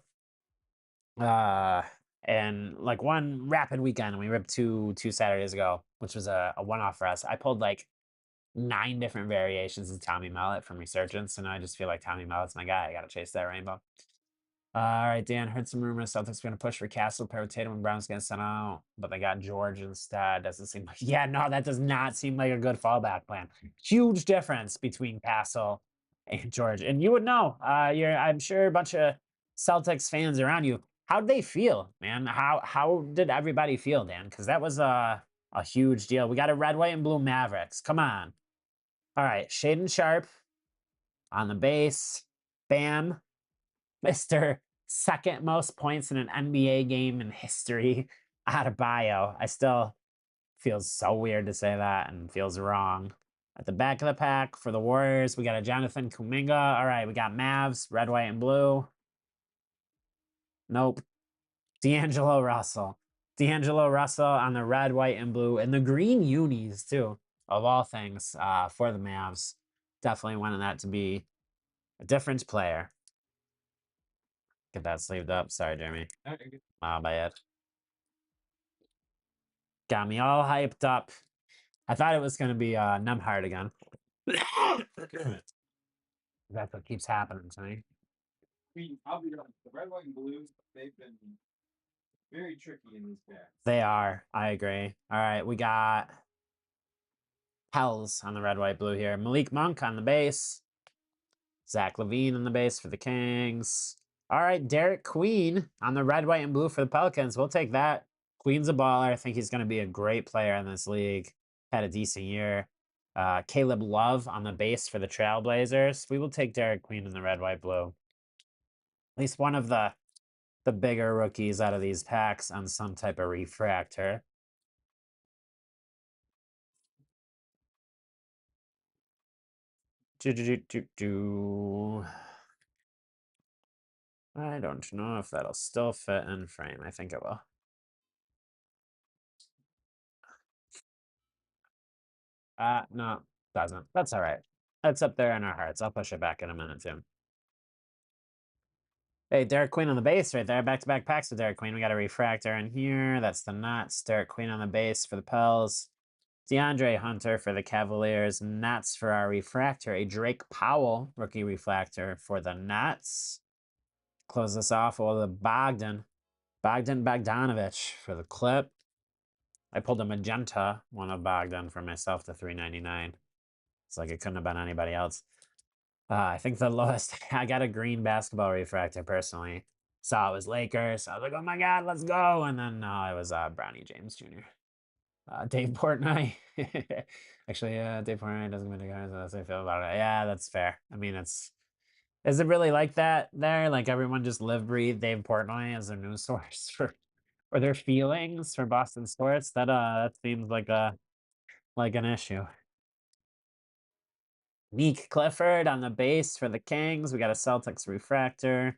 and like one rapid weekend, and we ripped two Saturdays ago, which was a one-off for us. I pulled like 9 different variations of Tommy Mellon from Resurgence, and I just feel like Tommy Mellon's my guy. I gotta chase that rainbow. All right, Dan, heard some rumors Celtics going to push for Castle, pair with Tatum, and Brown's going to send out, but they got George instead. Doesn't seem like, yeah, no, that does not seem like a good fallback plan. Huge difference between Castle and George. And you would know, I'm sure a bunch of Celtics fans around you. How'd they feel, man? How did everybody feel, Dan? Because that was a huge deal. We got a red, white, and blue Mavericks. Come on. All right, Shaden Sharp on the base. Bam. Mr. Second most points in an NBA game in history out of bio. I still feels so weird to say that and feels wrong. At the back of the pack for the Warriors, we got a Jonathan Kuminga. All right, we got Mavs, red, white, and blue. Nope. D'Angelo Russell. D'Angelo Russell on the red, white, and blue, and the green unis too, of all things, for the Mavs. Definitely wanted that to be a different player. Get that sleeved up. Sorry, Jeremy. My bad. Got me all hyped up. I thought it was going to be Nemhard again. That's what keeps happening to me. I'll be honest. The red, white, and blue, they've been very tricky in these packs. They are. I agree. All right, we got Hells on the red, white, blue here. Malik Monk on the base. Zach LaVine on the base for the Kings. All right, Derek Queen on the red, white, and blue for the Pelicans. We'll take that. Queen's a baller. I think he's going to be a great player in this league. Had a decent year. Caleb Love on the base for the Trailblazers. We will take Derek Queen in the red, white, blue. At least one of the bigger rookies out of these packs on some type of refractor. I don't know if that'll still fit in frame. I think it will. No, doesn't. That's all right. That's up there in our hearts. I'll push it back in a minute too. Hey, Derek Queen on the base right there. Back-to-back packs with Derek Queen. We got a refractor in here. That's the nuts. Derek Queen on the base for the Pels. DeAndre Hunter for the Cavaliers. Nuts for our refractor. A Drake Powell rookie refractor for the Nuts. Close this off with a Bogdan Bogdanovich for the Clip. I pulled a magenta one of Bogdan for myself to 399. It's like it couldn't have been anybody else. I think the lowest, I got a green basketball refractor personally. Saw it was Lakers. I was like, oh my God, let's go. And then it was Bronny James Jr. Dave Portnoy. Actually, Dave Portnoy doesn't win the guys. That's how I feel about it. Yeah, that's fair. I mean, is it really like that there? Like everyone just live, breathe Dave Portnoy as their news source for their feelings for Boston sports? That seems like an issue. Meek Clifford on the base for the Kings. We got a Celtics refractor.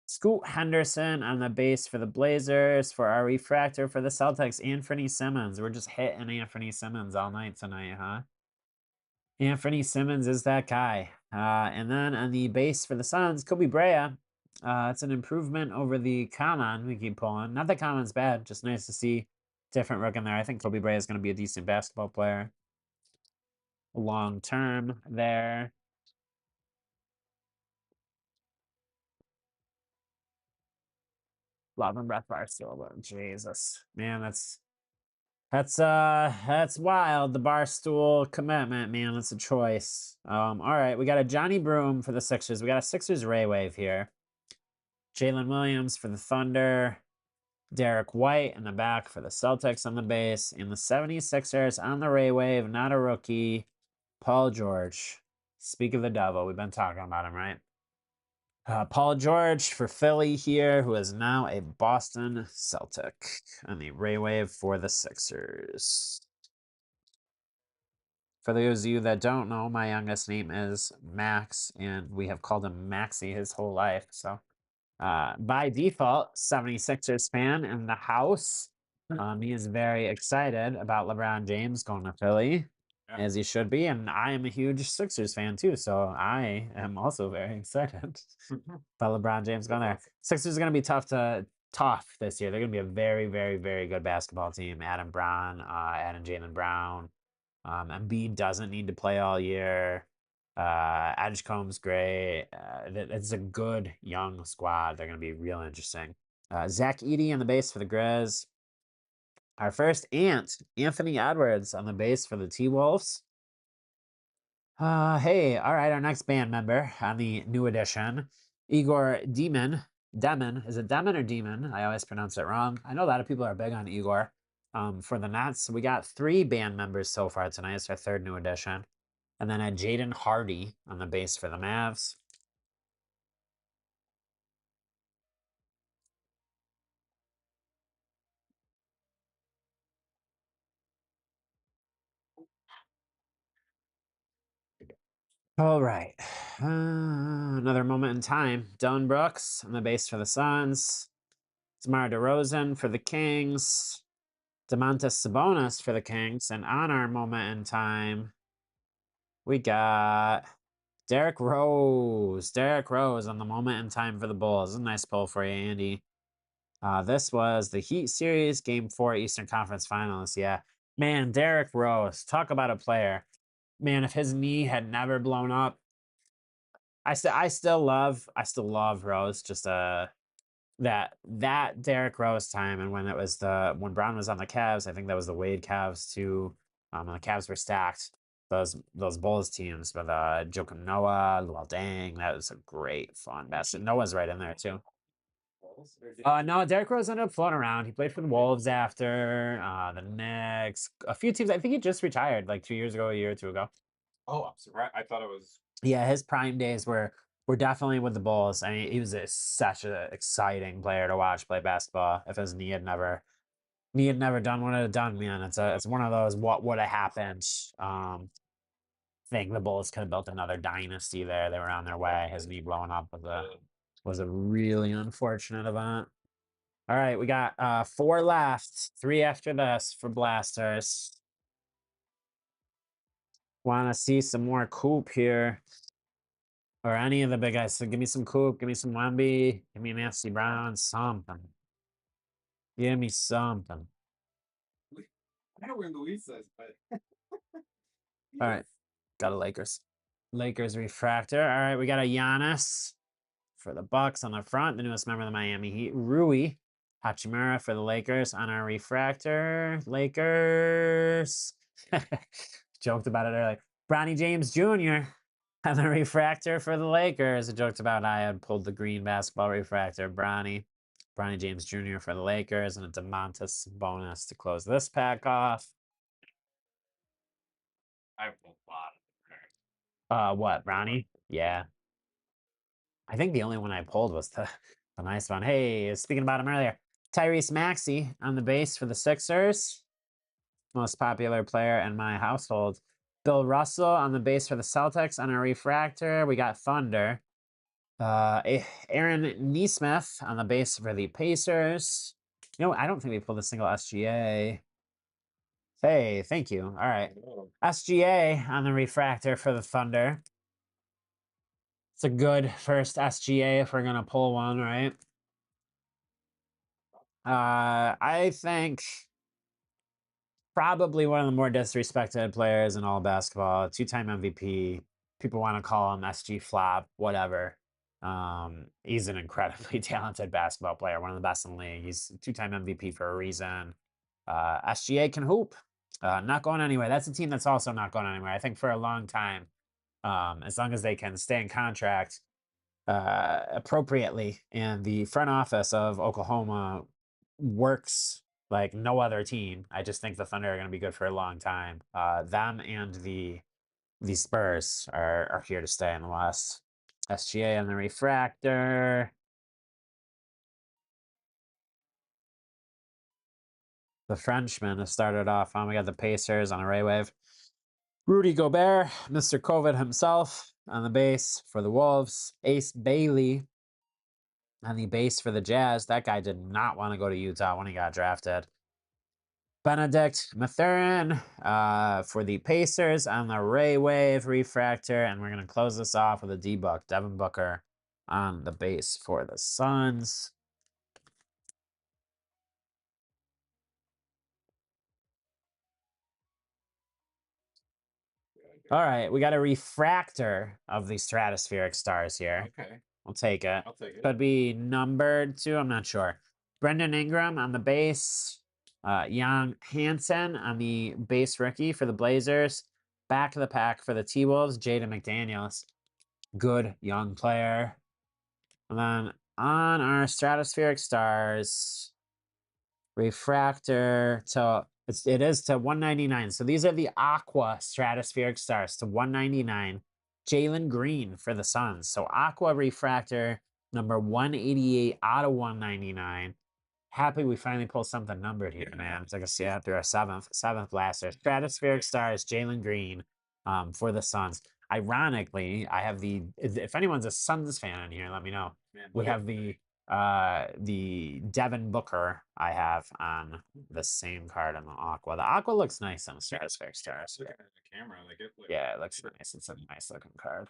Scoot Henderson on the base for the Blazers. For our refractor for the Celtics, Anthony Simmons. We're just hitting Anthony Simmons all night tonight, huh? Anthony Simmons is that guy. And then on the base for the Suns, Kobe Bryant. It's an improvement over the Common we keep pulling. Not that Common's bad, just nice to see different look in there. I think Kobe Bryant is going to be a decent basketball player long term there. Love and breath bar still, but Jesus, man, that's wild. The Barstool commitment, man, that's a choice. All right, we got a Johnny Broom for the Sixers. We got a Sixers Ray Wave here. Jalen Williams for the Thunder. Derek White in the back for the Celtics on the base. And the 76ers on the Ray Wave, not a rookie. Paul George. Speak of the devil. We've been talking about him, right? Paul George for Philly here, who is now a Boston Celtic on the Ray Wave for the Sixers. For those of you that don't know, my youngest name is Max, and we have called him Maxie his whole life. So by default, 76ers fan in the house. He is very excited about LeBron James going to Philly, as he should be. And I am a huge Sixers fan too, so I am also very excited about LeBron James going there. Sixers are going to be tough this year. They're going to be a very, very, very good basketball team. Adam Jaylen Brown. Embiid doesn't need to play all year. Edgecombe's great. It's a good young squad. They're going to be real interesting. Zach Edey on the base for the Grizz. Our first Anthony Edwards on the base for the T-Wolves. Hey, all right, our next band member on the new edition, Igor Demon. Is it Demon or Demon? I always pronounce it wrong. I know a lot of people are big on Igor. For the Nets, we got 3 band members so far tonight. It's our 3rd new edition. And then a Jaden Hardy on the base for the Mavs. All right. Another moment in time. Dylan Brooks on the base for the Suns. DeMar DeRozan for the Kings. Domantas Sabonis for the Kings. And on our moment in time, we got Derrick Rose. Derrick Rose on the moment in time for the Bulls. A nice pull for you, Andy. This was the Heat series, Game 4 Eastern Conference Finals. Yeah. Man, Derrick Rose. Talk about a player. Man, if his knee had never blown up, I still love Rose. Just that Derrick Rose time, and when Brown was on the Cavs, I think that was the Wade Cavs too. And the Cavs were stacked. Those Bulls teams with Joakim Noah, Luol Deng. That was a great fun basket. Noah's right in there too. No, Derrick Rose ended up floating around. He played for the Wolves after the Knicks, a few teams. I think he just retired like 2 years ago, a year or two ago. Oh, I'm surprised. I thought it was. Yeah, his prime days were definitely with the Bulls. I mean, he was such an exciting player to watch play basketball. If his knee had never done what it had done, man, it's one of those what would have happened. Think the Bulls could have built another dynasty there. They were on their way. His knee blowing up was a really unfortunate event. All right, we got 4 left, 3 after this for Blasters. Want to see some more Coop here. Or any of the big guys. So give me some Coop, give me some Wemby, give me Nancy Brown, something. Give me something. I don't know where Luis says, but All right. Got a Lakers. Lakers refractor. All right, we got a Giannis for the Bucks on the front. The newest member of the Miami Heat, Rui Hachimura for the Lakers on our refractor. Lakers. Joked about it earlier. Bronny James Jr. on the refractor for the Lakers. I joked about I had pulled the green basketball refractor. Bronny James Jr. for the Lakers, and a DeMontis bonus to close this pack off. I pulled a lot. What, Bronny? Yeah. I think the only one I pulled was the nice one. Hey, speaking about him earlier, Tyrese Maxey on the base for the Sixers. Most popular player in my household. Bill Russell on the base for the Celtics on a refractor. We got Thunder. Aaron Nesmith on the base for the Pacers. You know, I don't think we pulled a single SGA. Hey, thank you. All right. SGA on the refractor for the Thunder. It's a good first SGA if we're going to pull one, right? I think probably one of the more disrespected players in all basketball, two-time MVP. People want to call him SG Flop, whatever. He's an incredibly talented basketball player, one of the best in the league. He's two-time MVP for a reason. SGA can hoop. Not going anywhere. That's a team that's also not going anywhere. I think for a long time, as long as they can stay in contract appropriately, and the front office of Oklahoma works like no other team. I just think the Thunder are going to be good for a long time. Them and the Spurs are here to stay in the West. SGA on the refractor. The Frenchman has started off on. We got the Pacers on a Ray Wave. Rudy Gobert, Mr. COVID himself on the base for the Wolves. Ace Bailey on the base for the Jazz. That guy did not want to go to Utah when he got drafted. Benedict Mathurin for the Pacers on the Ray Wave refractor. And we're going to close this off with a D-Buck, Devin Booker on the base for the Suns. All right, we got a refractor of the stratospheric stars here. Okay. We'll take it. I'll take it. Could be numbered too, I'm not sure. Brendan Ingram on the base. Jan Hansen on the base rookie for the Blazers. Back of the pack for the T-Wolves, Jaden McDaniels. Good young player. And then on our stratospheric stars, refractor to it is to 199. So these are the aqua stratospheric stars to 199. Jalen Green for the Suns. So aqua refractor number 188 out of 199. Happy we finally pulled something numbered here, man. It's like after our seventh blaster. Stratospheric stars, Jalen Green for the Suns. Ironically, I have if anyone's a Suns fan in here, let me know. Man, we have the Devin Booker I have on the same card on the aqua. The aqua looks nice on the stratospheric stars. Look at the camera, like Yeah, it looks nice. It's a nice looking card.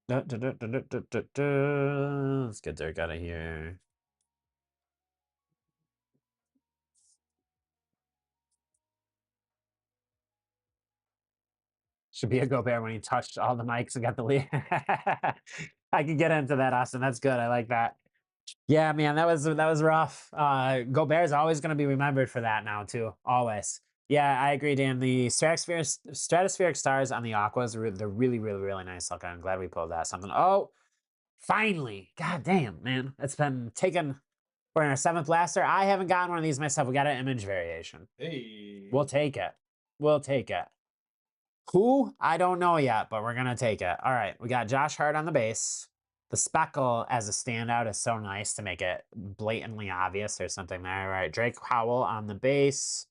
Let's get Dirk out of here. Should be a Gobert when he touched all the mics and got the lead. I can get into that, Austin. That's good. I like that. Yeah, man, that was rough. Gobert's always going to be remembered for that now too. Always. Yeah, I agree, Dan. The stratospheric stars on the aquas, they're really, really, really nice looking. I'm glad we pulled that something. Oh, finally. God damn, man. It's been taken. We're in our 7th blaster. I haven't gotten one of these myself. We got an image variation. Hey. We'll take it. We'll take it. Who? I don't know yet, but we're going to take it. All right, we got Josh Hart on the base. The speckle as a standout is so nice to make it blatantly obvious there's something there. All right, Drake Howell on the base.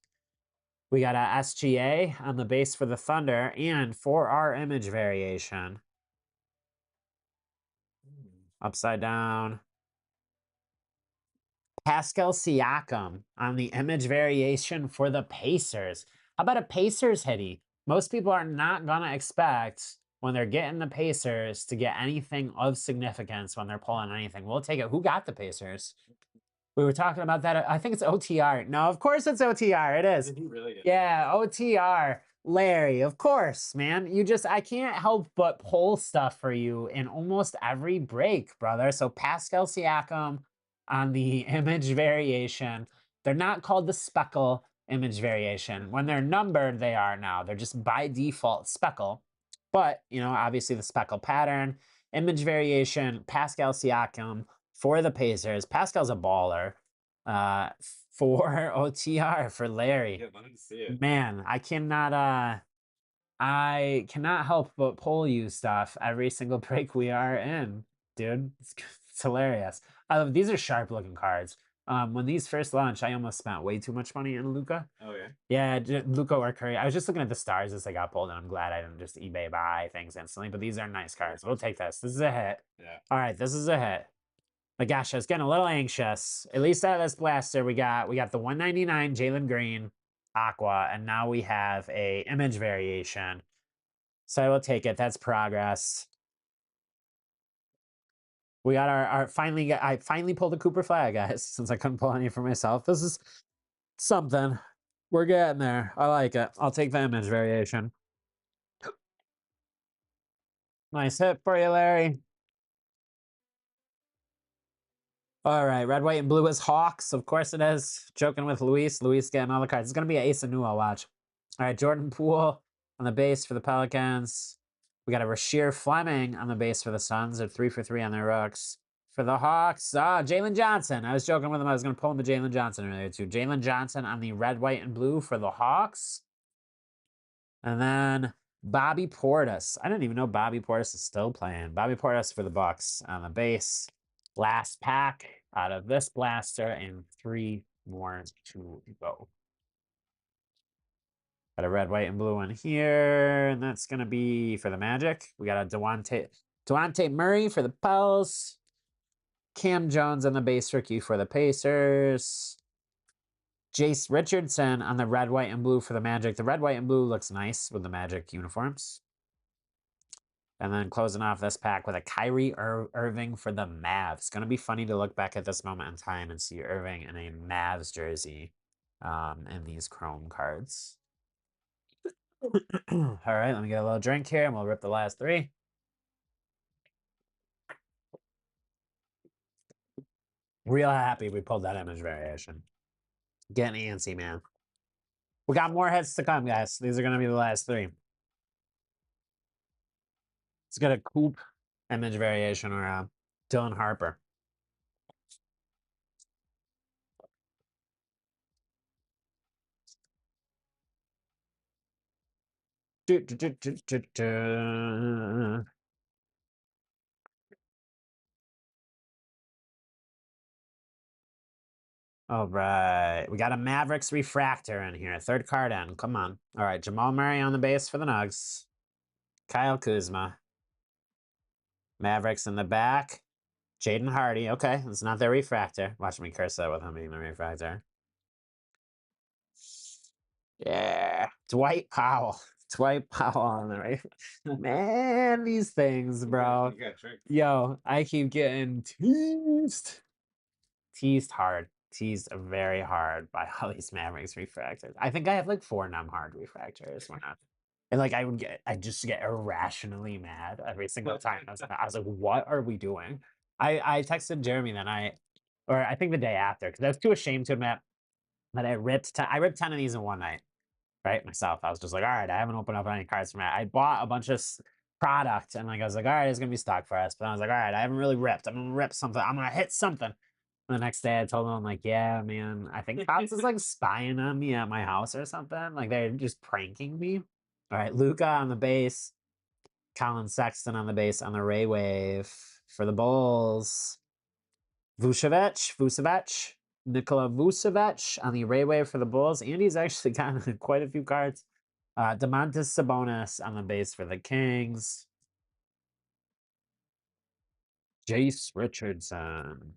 We got a SGA on the base for the Thunder. And for our image variation, upside down, Pascal Siakam on the image variation for the Pacers. How about a Pacers hitty? Most people are not going to expect when they're getting the Pacers to get anything of significance when they're pulling anything. We'll take it. Who got the Pacers? We were talking about that. I think it's OTR. No, of course it's OTR. It is. Did he really get Yeah, OTR. Larry, of course, man. I can't help but pull stuff for you in almost every break, brother. So Pascal Siakam on the image variation. They're not called the speckle image variation. When they're numbered, they are now. They're just by default speckle. But, obviously the speckle pattern, image variation, Pascal Siakam for the Pacers. Pascal's a baller. For OTR for Larry. Yeah, let me see it. Man, I cannot help but pull you stuff every single break we are in, dude. It's hilarious. These are sharp looking cards. When these first launched, I almost spent way too much money in Luca. Oh yeah. Yeah, Luca or Curry. I was just looking at the stars as they got pulled, and I'm glad I didn't just eBay buy things instantly. But these are nice cards. We'll take this. This is a hit. Yeah. All right, this is a hit. My gosh, I was getting a little anxious. At least out of this blaster, we got the 199 Jalen Green Aqua, and now we have a image variation. So I will take it. That's progress. We got I finally pulled a Cooper Flag, guys, since I couldn't pull any for myself. This is something. We're getting there. I like it. I'll take the image variation. Nice hit for you, Larry. All right, red, white, and blue is Hawks. Of course it is. Joking with Luis. Luis getting all the cards. It's going to be an Ace of New, I'll watch. All right, Jordan Poole on the base for the Pelicans. We got a Rasheer Fleming on the base for the Suns. They're 3 for 3 on their rooks. For the Hawks, Jalen Johnson. I was joking with him. I was going to pull him to Jalen Johnson earlier, too. Jalen Johnson on the red, white, and blue for the Hawks. And then Bobby Portis. I didn't even know Bobby Portis is still playing. Bobby Portis for the Bucks on the base. Last pack out of this blaster, and 3 more to go. Got a red, white, and blue one here, and that's going to be for the Magic. We got a Dejounte Murray for the Pels. Cam Jones on the base rookie for the Pacers. Jace Richardson on the red, white, and blue for the Magic. The red, white, and blue looks nice with the Magic uniforms. And then closing off this pack with a Kyrie Irving for the Mavs. It's going to be funny to look back at this moment in time and see Irving in a Mavs jersey in these chrome cards. All right, let me get a little drink here and we'll rip the last 3. Real happy we pulled that image variation. Getting antsy, man. We got more hits to come, guys. These are going to be the last 3. Let's get a Coop image variation or Dylan Harper. All right. We got a Mavericks refractor in here. 3rd card in. Come on. All right. Jamal Murray on the base for the Nugs. Kyle Kuzma. Mavericks in the back. Jaden Hardy. Okay. It's not their refractor. Watch me curse that with him being the refractor. Yeah. Dwight Powell. Dwight Powell on the right. Man, these things, bro. You got tricked. Yo, I keep getting teased. Teased hard. Teased very hard by all these Mavericks refractors. I think I have like 4 hard refractors. And like I just get irrationally mad every single time. I was like, what are we doing? I texted Jeremy that night, or I think the day after, because I was too ashamed to admit that I ripped 10 of these in one night, right? Myself. I was just like, all right, I haven't opened up any cards from it. I bought a bunch of product and like I was like, all right, it's gonna be stock for us. But I was like, all right, I haven't really ripped. I'm gonna rip something. I'm gonna hit something. The next day I told him, I'm like, yeah, man, I think Topps is like spying on me at my house or something. Like they're just pranking me. All right, Luca on the base. Colin Sexton on the base on the Ray Wave for the Bulls. Vucevic. Nikola Vucevic on the Ray Wave for the Bulls. Andy's actually gotten quite a few cards. Domantas Sabonis on the base for the Kings. Jace Richardson.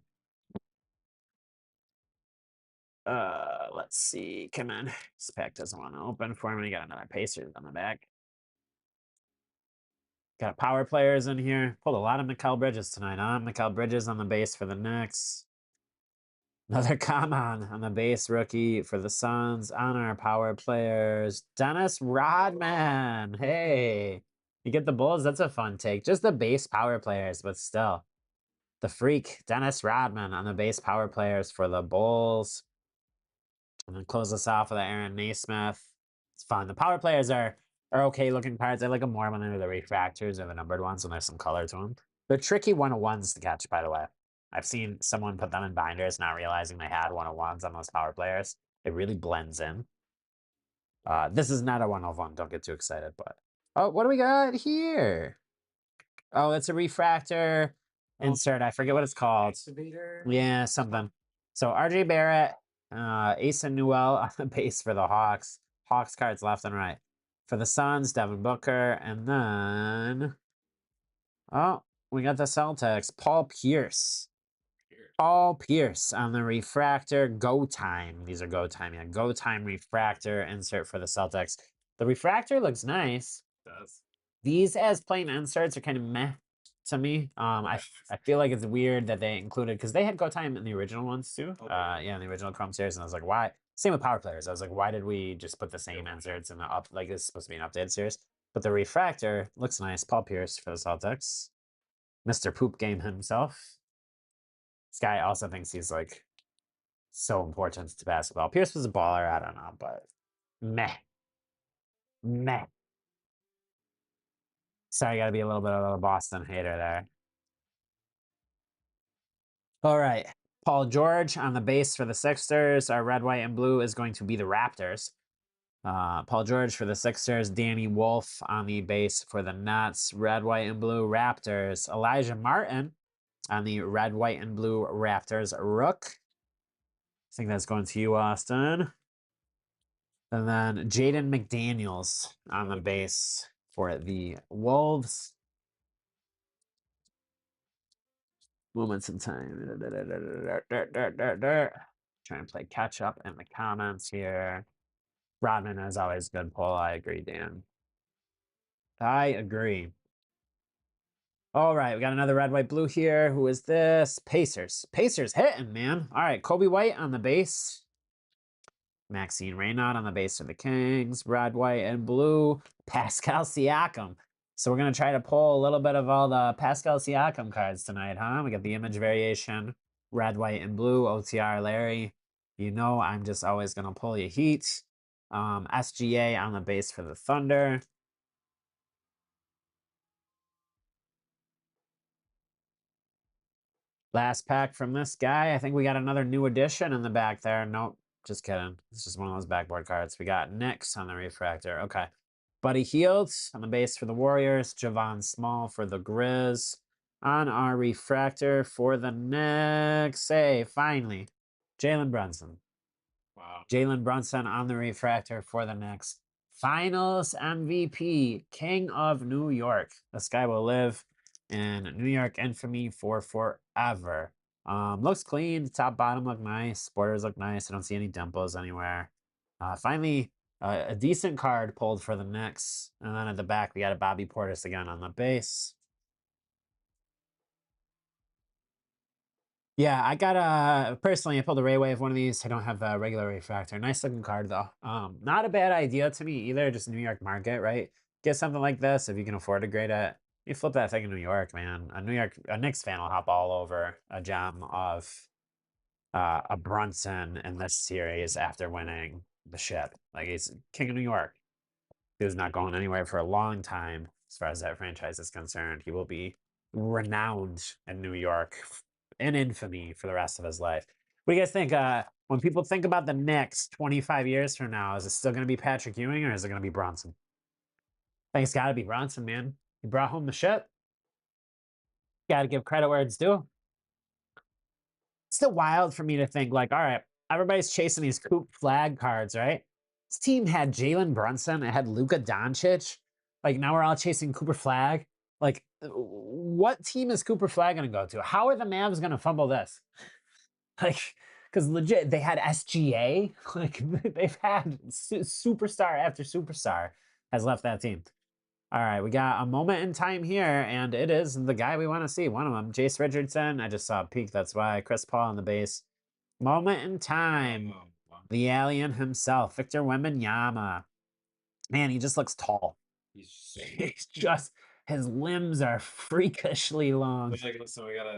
Let's see. Come on. This pack doesn't want to open for me. Got another Pacers on the back. Got power players in here. Pulled a lot of Mikal Bridges tonight, huh? Mikal Bridges on the base for the Knicks. Another Kaman on the base rookie for the Suns. On our power players, Dennis Rodman. Hey, you get the Bulls. That's a fun take. Just the base power players, but still. The freak, Dennis Rodman on the base power players for the Bulls. And then close us off with Aaron Naismith. It's fun. The power players are okay looking cards. I like them more when they're the refractors or the numbered ones when there's some color to them. They're tricky 101s to catch, by the way. I've seen someone put them in binders, not realizing they had 101s on those power players. It really blends in. This is not a 101. Don't get too excited, but oh, what do we got here? Oh, it's a refractor insert. I forget what it's called. Activator? Yeah, something. So RJ Barrett, Asa Newell on the base for the Hawks. Hawks cards left and right. For the Suns, Devin Booker, and then oh, we got the Celtics. Paul Pierce. Paul Pierce on the refractor. Go time. These are go time. Yeah, go time refractor insert for the Celtics. The refractor looks nice. It does. These as plain inserts are kind of meh to me. I feel like it's weird that they included because they had go time in the original ones too. Yeah, in the original Chrome series, and I was like, why? Same with power players. I was like, why did we just put the same inserts in the up? Like this is supposed to be an updated series, but the refractor looks nice. Paul Pierce for the Celtics, Mr. Poop Game himself. This guy also thinks he's like so important to basketball. Pierce was a baller. I don't know, but meh, meh. Sorry, got to be a little bit of a Boston hater there. All right. Paul George on the base for the Sixers. Our red, white, and blue is going to be the Raptors. Paul George for the Sixers. Danny Wolf on the base for the Nets. Red, white, and blue Raptors. Elijah Martin on the red, white, and blue Raptors. Rook. I think that's going to you, Austin. And then Jaden McDaniels on the base for the Wolves. Moments in time. Trying to play catch up in the comments here. Rodman is always a good pull. I agree, Dan. I agree. All right, we got another red, white, blue here. Who is this? Pacers. Pacers hitting, man. All right, Kobe White on the base. Maxine Raynaud on the base for the Kings. Red, white, and blue. Pascal Siakam. So we're going to try to pull a little bit of all the Pascal Siakam cards tonight, huh? We got the image variation. Red, white, and blue. OTR Larry. You know I'm just always going to pull you heat. SGA on the base for the Thunder. Last pack from this guy. I think we got another new addition in the back there. Nope, just kidding. It's just one of those backboard cards. We got Knicks on the refractor. Okay. Buddy Hield on the base for the Warriors. Javon Small for the Grizz. On our refractor for the Knicks. Hey, finally, Jalen Brunson. Wow. Jalen Brunson on the refractor for the Knicks. Finals MVP, King of New York. This guy will live in New York infamy for forever. Looks clean. The top, bottom look nice. Borders look nice. I don't see any dimples anywhere. Finally, a decent card pulled for the Knicks. And then at the back, we got a Bobby Portis again on the base. Yeah, I got personally I pulled a Ray Wave one of these. I don't have a regular refractor. Nice looking card though. Not a bad idea to me either. Just New York market, right? Get something like this if you can afford to grade it. You flip that thing in New York, man. A Knicks fan will hop all over a gem of a Brunson in this series after winning the ship. Like he's king of New York. He was not going anywhere for a long time as far as that franchise is concerned. He will be renowned in New York in infamy for the rest of his life. What do you guys think? When people think about the Knicks 25 years from now, is it still going to be Patrick Ewing or is it going to be Bronson? I think it's got to be Bronson, man. He brought home the ship. Got to give credit where it's due. It's still wild for me to think, like, all right, everybody's chasing these Coop flag cards, right? This team had Jalen Brunson. It had Luka Doncic. Like, now we're all chasing Cooper Flag. Like, what team is Cooper Flag going to go to? How are the Mavs going to fumble this? Like, because legit they had SGA. Like they've had superstar after superstar has left that team. All right, we got a moment in time here, and it is the guy we want to see. One of them, Jace Richardson. I just saw a peek. That's why Chris Paul on the base. Moment in time. The alien himself, Victor Wembanyama. Man, he just looks tall. He's just his limbs are freakishly long. Listen,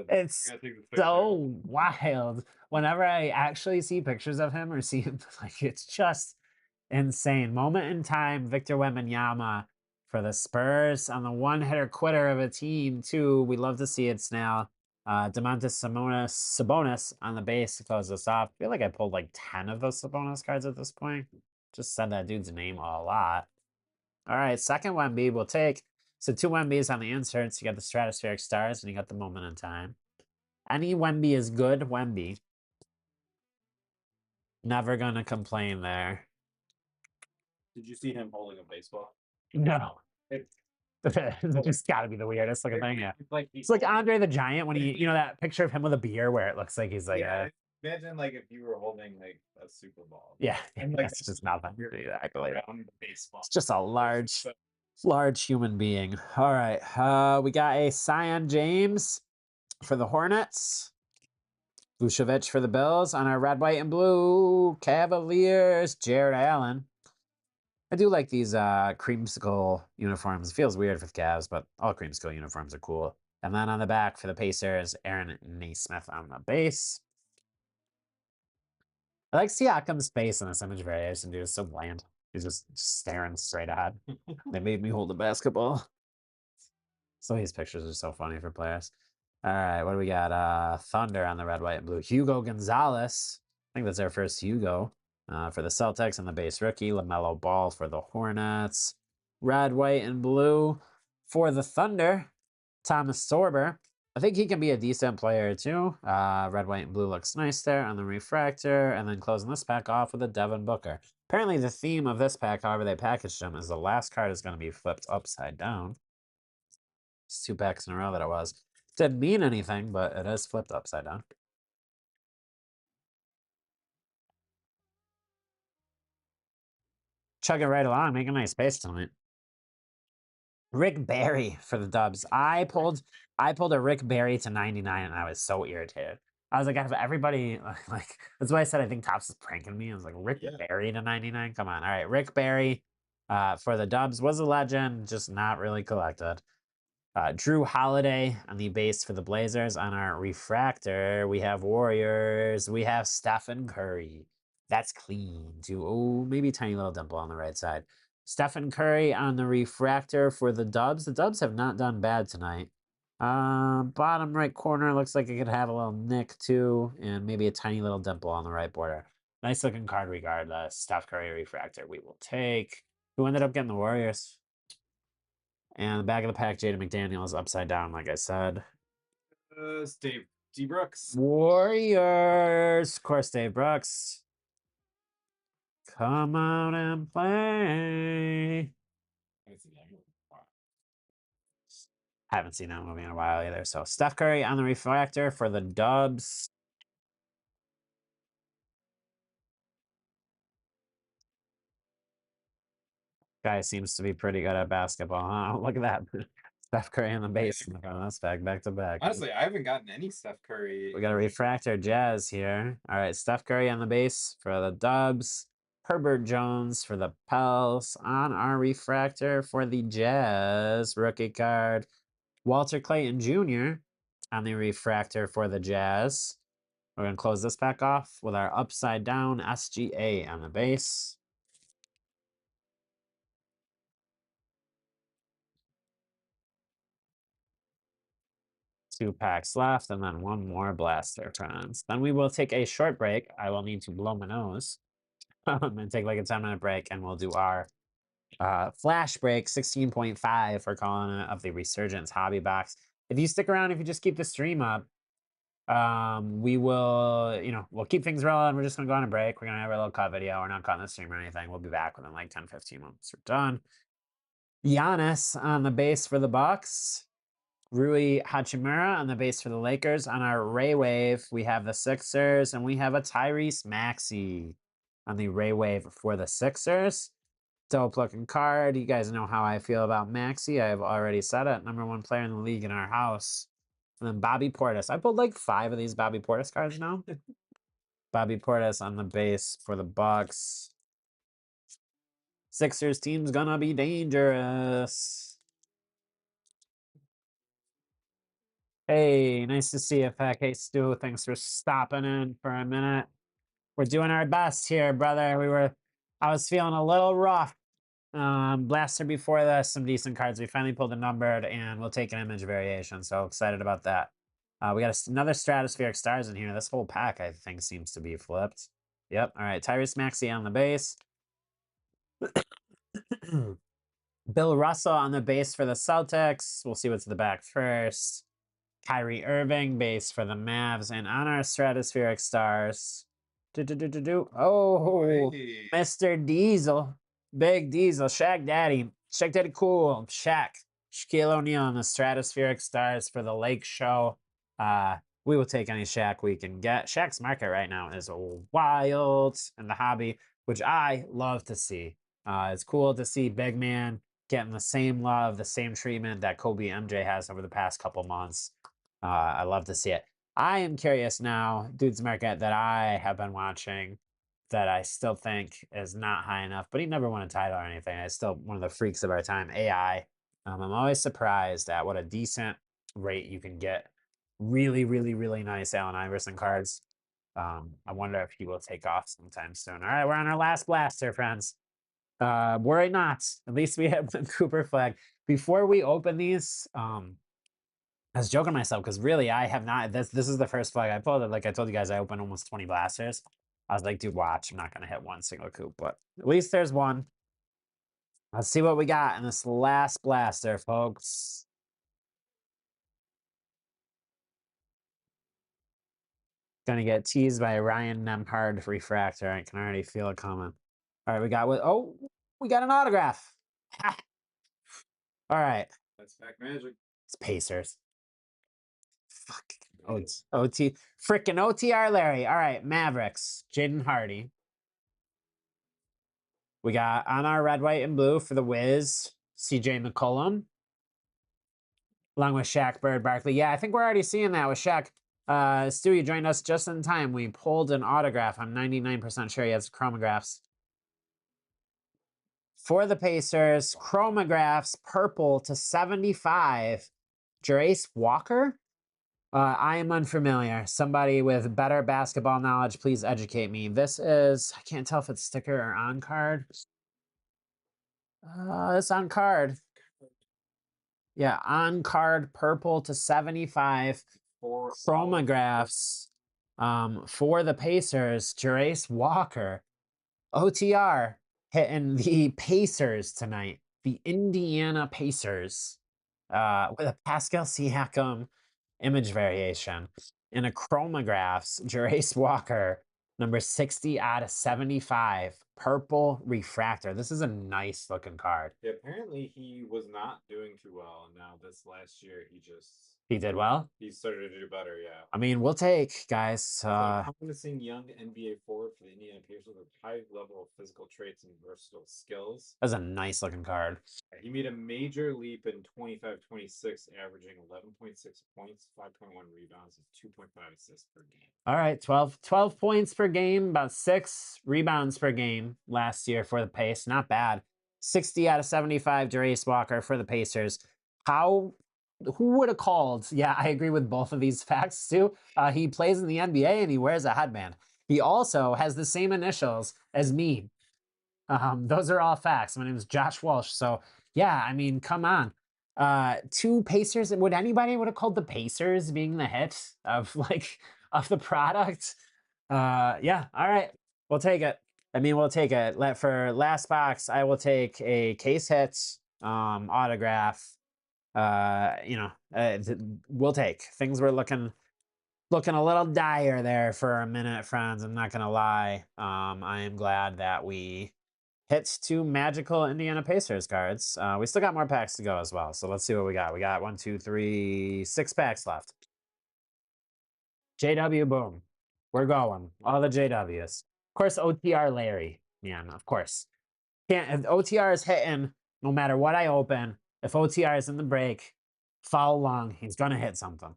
it's so wild. Whenever I actually see pictures of him or see him, like it's just insane. Moment in time, Victor Wembanyama for the Spurs on the one-hitter quitter of a team, too. We love to see it, Snail. Domantas Sabonis on the base to close this off. I feel like I pulled like 10 of those Sabonis cards at this point. Just said that dude's name a lot. All right, second Wemby we'll take. So 2 Wembys on the inserts. You got the Stratospheric Stars and you got the Moment in Time. Any Wemby is good Wemby. Never gonna complain there. Did you see him holding a baseball? No. It's just got to be the weirdest looking thing. Yeah, it's like Andre the Giant when he, that picture of him with a beer where it looks like he's like, imagine like if you were holding like a Super Bowl. Yeah, and like it's just nothing. Exactly. It's just a large human being. All right, we got a Sion James for the Hornets. Vucevic for the Bills on our red, white, and blue Cavaliers. Jared Allen. I do like these creamsicle uniforms. It feels weird with Cavs, but all creamsicle uniforms are cool. And then on the back for the Pacers, Aaron Naismith on the base. I like Siakam's face in this image variation, dude. It's so bland. He's just staring straight ahead. They made me hold the basketball. So these pictures are so funny for players. All right, what do we got? Thunder on the red, white, and blue. Hugo Gonzalez. I think that's our first Hugo. For the Celtics and the base rookie, LaMelo Ball for the Hornets. Red, white, and blue for the Thunder, Thomas Sorber. I think he can be a decent player too. Red, white, and blue looks nice there on the refractor. And then closing this pack off with a Devin Booker. Apparently the theme of this pack, however they packaged them, is the last card is going to be flipped upside down. It's 2 packs in a row that it was. Didn't mean anything, but it is flipped upside down. Chugging right along, making a nice pace tonight. Rick Barry for the Dubs. I pulled a Rick Barry to 99, and I was so irritated. I was like, have everybody like that's why I said I think Topps is pranking me. I was like, Rick Barry to 99. Come on, all right, Rick Barry for the Dubs was a legend, just not really collected. Drew Holiday on the base for the Blazers. On our refractor, we have Warriors. We have Stephen Curry. That's clean too. Oh, maybe a tiny little dimple on the right side. Stephen Curry on the refractor for the Dubs. The Dubs have not done bad tonight. Bottom right corner looks like it could have a little nick too, and maybe a tiny little dimple on the right border. Nice looking card regardless. Steph Curry refractor we will take. Who ended up getting the Warriors? And the back of the pack, Jaden McDaniel is upside down, like I said. Dave D. Brooks. Warriors. Of course, Dave Brooks. Come out and play. Haven't seen that movie in a while either. So Steph Curry on the refractor for the Dubs. Guy seems to be pretty good at basketball, huh? Look at that. Steph Curry on the base in the front of this back to back. Honestly, I haven't gotten any Steph Curry. We got a refractor Jazz here. All right, Steph Curry on the base for the Dubs. Herbert Jones for the Pels on our refractor for the Jazz. Rookie card. Walter Clayton Jr. on the refractor for the Jazz. We're going to close this pack off with our upside down SGA on the base. Two packs left, and then one more blaster, friends. Then we will take a short break. I will need to blow my nose and take like a 10-minute break, and we'll do our flash break 16.5 for calling it of the Resurgence Hobby Box. If you stick around, if you just keep the stream up, we will, we'll keep things rolling. We're just going to go on a break. We're going to have a little cut video. We're not cutting the stream or anything. We'll be back within like 10-15 minutes. We're done. Giannis on the base for the Bucks. Rui Hachimura on the base for the Lakers. On our Ray Wave, we have the Sixers, and we have a Tyrese Maxey on the Ray Wave for the Sixers. Dope looking card. You guys know how I feel about Maxey. I've already said it. #1 player in the league in our house. And then Bobby Portis. I pulled like 5 of these Bobby Portis cards now. Bobby Portis on the base for the Bucks. Sixers team's gonna be dangerous. Hey, nice to see you, Fat K Stu. Thanks for stopping in for a minute. We're doing our best here, brother. I was feeling a little rough. Blaster before this, some decent cards. We finally pulled a numbered, and we'll take an image variation. So excited about that. We got another Stratospheric Stars in here. This whole pack, I think, seems to be flipped. Yep. All right. Tyrese Maxey on the base. Bill Russell on the base for the Celtics. We'll see what's in the back first. Kyrie Irving, base for the Mavs. And on our Stratospheric Stars. Oh, Hey. Mr. Diesel. Big Diesel. Shaq Daddy. Shaq Daddy cool. Shaq. Shaquille O'Neal on the Stratospheric Stars for the Lake Show. We will take any Shaq we can get. Shaq's market right now is wild in the hobby, which I love to see. It's cool to see big man getting the same love, the same treatment that Kobe MJ has over the past couple months. I love to see it. I am curious now, dude's market that I have been watching that I still think is not high enough, but he never won a title or anything. He's still one of the freaks of our time, AI. I'm always surprised at what a decent rate you can get. Really, really, really nice Allen Iverson cards. I wonder if he will take off sometime soon. All right, we're on our last blaster, friends. Worry not. At least we have the Cooper flag. Before we open these, I was joking myself because really I have not. This is the first flag I pulled. Like I told you guys, I opened almost 20 blasters. I was like, dude, watch. I'm not gonna hit one single coop, but at least there's one. Let's see what we got in this last blaster, folks. Gonna get teased by Ryan Nemhard Refractor. I can already feel it coming. All right, we got we got an autograph. All right. That's back magic. It's Pacers. Fuck. Oh, it's OT. Freaking OTR Larry. All right, Mavericks. Jaden Hardy. We got on our red, white, and blue for the Wiz, CJ McCollum. Along with Shaq, Bird, Barkley. Yeah, I think we're already seeing that with Shaq. Stu, you joined us just in time. We pulled an autograph. I'm 99% sure he has chromographs. For the Pacers, chromographs, purple to 75. Jerace Walker? I am unfamiliar. Somebody with better basketball knowledge, please educate me. This is, I can't tell if it's sticker or on card. It's on card. Yeah, on card, purple to 75. Chromographs for the Pacers, Jerace Walker. OTR hitting the Pacers tonight. The Indiana Pacers with a Pascal Siakam image variation. In a chromographs, Jerace Walker, number 60 out of 75, purple refractor. This is a nice looking card. Yeah, apparently he was not doing too well, and now this last year he did well. He started to do better, yeah. I mean, we'll take, guys. Promising young NBA forward for the Indiana Pacers with high level of physical traits and versatile skills. That's a nice looking card. He made a major leap in 25-26, averaging 11.6 points, 5.1 rebounds, and 2.5 assists per game. All right, 12 points per game, about 6 rebounds per game last year for the Pace. Not bad. 60 out of 75, Jerace Walker for the Pacers. Who would have called? Yeah, I agree with both of these facts too. He plays in the NBA and he wears a headband. He also has the same initials as me. Those are all facts. My name is Josh Walsh. So yeah, I mean, come on. 2 Pacers. Would anybody would have called the Pacers being the hit of of the product? Yeah. All right. We'll take it. I mean, we'll take it. For last box, I will take a case hit autograph. We'll take. Things were looking a little dire there for a minute, friends. I'm not gonna lie. I am glad that we hits 2 magical Indiana Pacers cards. We still got more packs to go as well. So let's see what we got. We got 1, 2, 3, 6 packs left. JW, boom. We're going. All the JWs. Of course, OTR Larry. Man, of course. If OTR is hitting, no matter what I open, if OTR is in the break, follow along. He's going to hit something.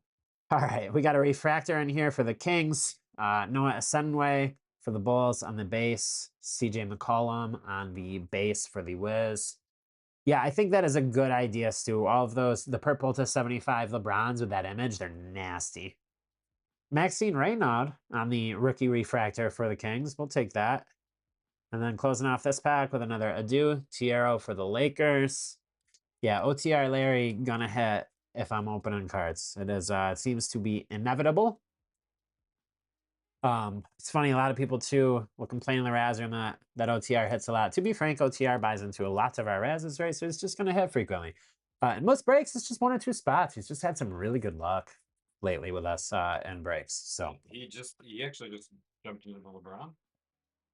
All right, we got a refractor in here for the Kings. Noah Ascenway for the Bulls on the base. CJ McCollum on the base for the Wiz. Yeah, I think that is a good idea, Stu. All of those, the purple to 75 LeBrons with that image, they're nasty. Maxine Raynaud on the rookie refractor for the Kings. We'll take that. And then closing off this pack with another Adu Tiero for the Lakers. Yeah, OTR Larry gonna hit if I'm opening cards. It is it seems to be inevitable. It's funny, a lot of people too will complain in the Raz room that OTR hits a lot. To be frank, OTR buys into a lot of our Razes, right? So it's just gonna hit frequently. In most breaks, it's just 1 or 2 spots. He's just had some really good luck lately with us in breaks. So he actually just jumped into the LeBron.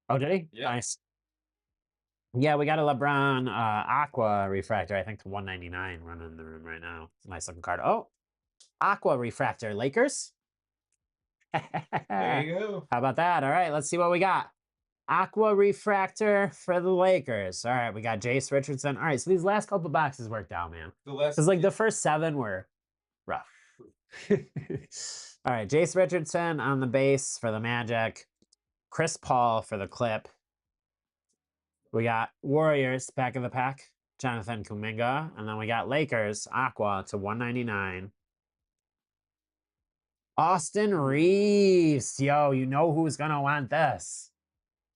Oh, did he? Yeah. Nice. Yeah, we got a LeBron Aqua Refractor, I think to 199 running in the room right now. Nice looking card. Oh, Aqua Refractor Lakers. There you go. How about that? All right, let's see what we got. Aqua Refractor for the Lakers. All right, we got Jace Richardson. All right, so these last couple boxes worked out, man. Because like the first 7 were rough. All right, Jace Richardson on the base for the Magic. Chris Paul for the Clip. We got Warriors, back of the pack, Jonathan Kuminga. And then we got Lakers, Aqua to 199. Austin Reeves. Yo, you know who's going to want this?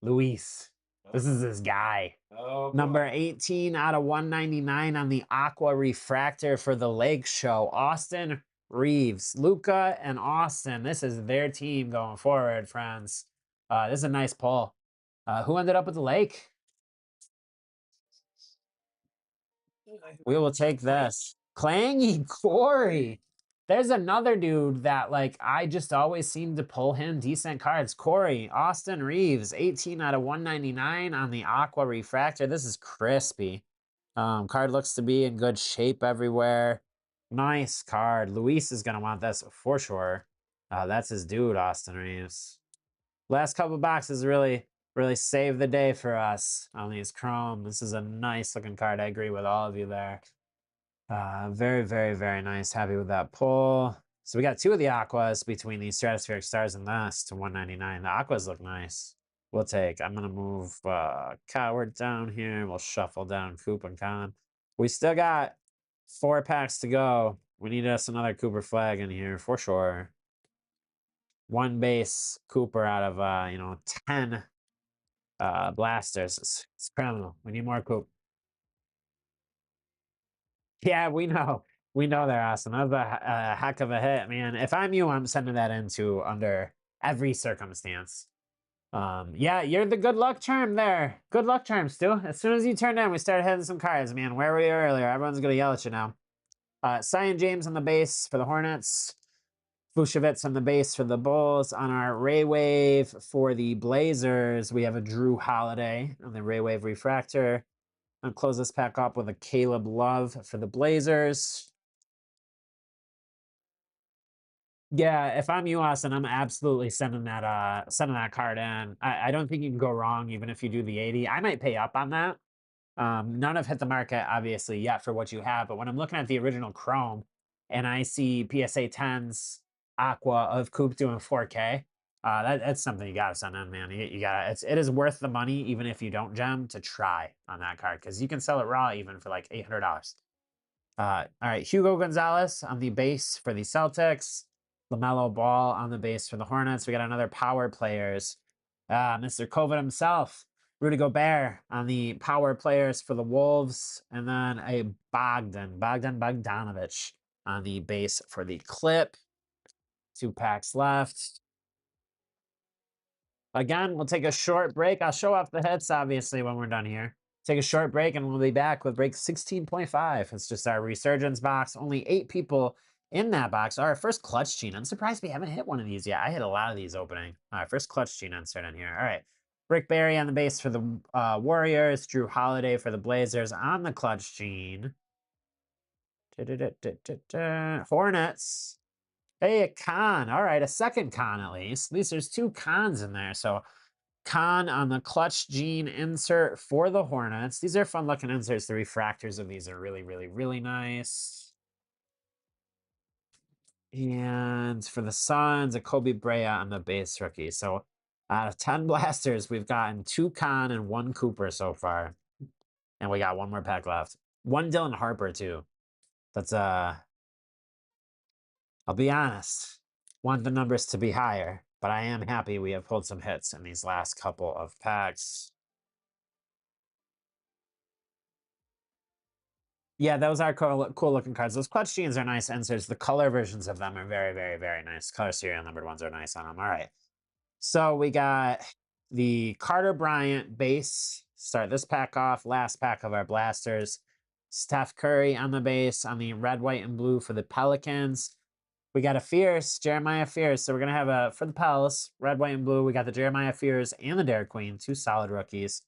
Luis. This is this guy. Oh, Number 18 out of 199 on the Aqua Refractor for the Lake Show. Austin Reeves. Luca and Austin. This is their team going forward, friends. This is a nice pull. Who ended up with the Lake? We will take this. Clangy Corey. There's another dude that, like, I just always seem to pull him decent cards. Corey, Austin Reeves, 18 out of 199 on the Aqua Refractor. This is crispy. Card looks to be in good shape everywhere. Nice card. Luis is going to want this for sure. That's his dude, Austin Reeves. Last couple boxes really saved the day for us on these Chrome. This is a nice looking card. I agree with all of you there. Very, very, very nice. Happy with that pull. So we got 2 of the Aquas between the Stratospheric Stars and this to 199. The Aquas look nice. We'll take. I'm going to move Coward down here. We'll shuffle down Coop and Con. We still got 4 packs to go. We need us another Cooper Flag in here for sure. 1 base Cooper out of, 10 blasters. It's criminal. We need more Coop. Yeah, we know. We know they're awesome. That was a heck of a hit, man. If I'm you, I'm sending that into under every circumstance. Yeah, you're the good luck charm there. Good luck charm, Stu. As soon as you turned in, we started hitting some cards, man. Where were you earlier? Everyone's going to yell at you now. Cyan James on the base for the Hornets. Vucevic on the base for the Bulls. On our Ray Wave for the Blazers, we have a Drew Holiday on the Ray Wave Refractor. I'll close this pack up with a Caleb Love for the Blazers. Yeah, if I'm you, Austin, I'm absolutely sending that card in. I don't think you can go wrong, even if you do the 80. I might pay up on that. None have hit the market, obviously, yet for what you have. But when I'm looking at the original Chrome and I see PSA 10s Aqua of Coop doing 4K, that's something you gotta send in, man. You gotta. It is worth the money, even if you don't gem, to try on that card because you can sell it raw even for like $800. All right, Hugo Gonzalez on the base for the Celtics. LaMelo Ball on the base for the Hornets. We got another power players. Mr. COVID himself, Rudy Gobert on the power players for the Wolves, and then a Bogdan Bogdanovic on the base for the Clip. 2 packs left. Again, we'll take a short break. I'll show off the hits, obviously, when we're done here. Take a short break, and we'll be back with break 16.5. It's just our Resurgence box. Only 8 people in that box. Our first clutch gene. I'm surprised we haven't hit one of these yet. I hit a lot of these opening. All right, first clutch gene insert in here. All right. Rick Barry on the base for the Warriors. Drew Holiday for the Blazers on the clutch gene. Hornets. Hey, a con. All right, a second con at least. At least there's 2 cons in there. So con on the clutch gene insert for the Hornets. These are fun looking inserts. The refractors of these are really, really, really nice. And for the Suns, a Kobe Bryant on the base rookie. So out of 10 blasters, we've gotten 2 Con and 1 Cooper so far. And we got 1 more pack left. 1 Dylan Harper, too. That's, I'll be honest, want the numbers to be higher, but I am happy we have pulled some hits in these last couple of packs. Yeah, those are cool looking cards. Those clutch genes are nice inserts. The color versions of them are very, very, very nice. Color serial numbered ones are nice on them. All right. So we got the Carter Bryant base. Start this pack off. Last pack of our blasters. Steph Curry on the base on the red, white, and blue for the Pelicans. We got a Fierce, Jeremiah Fierce. So we're going to have a, for the Pels, red, white, and blue. We got the Jeremiah Fierce and the Derek Queen. 2 solid rookies.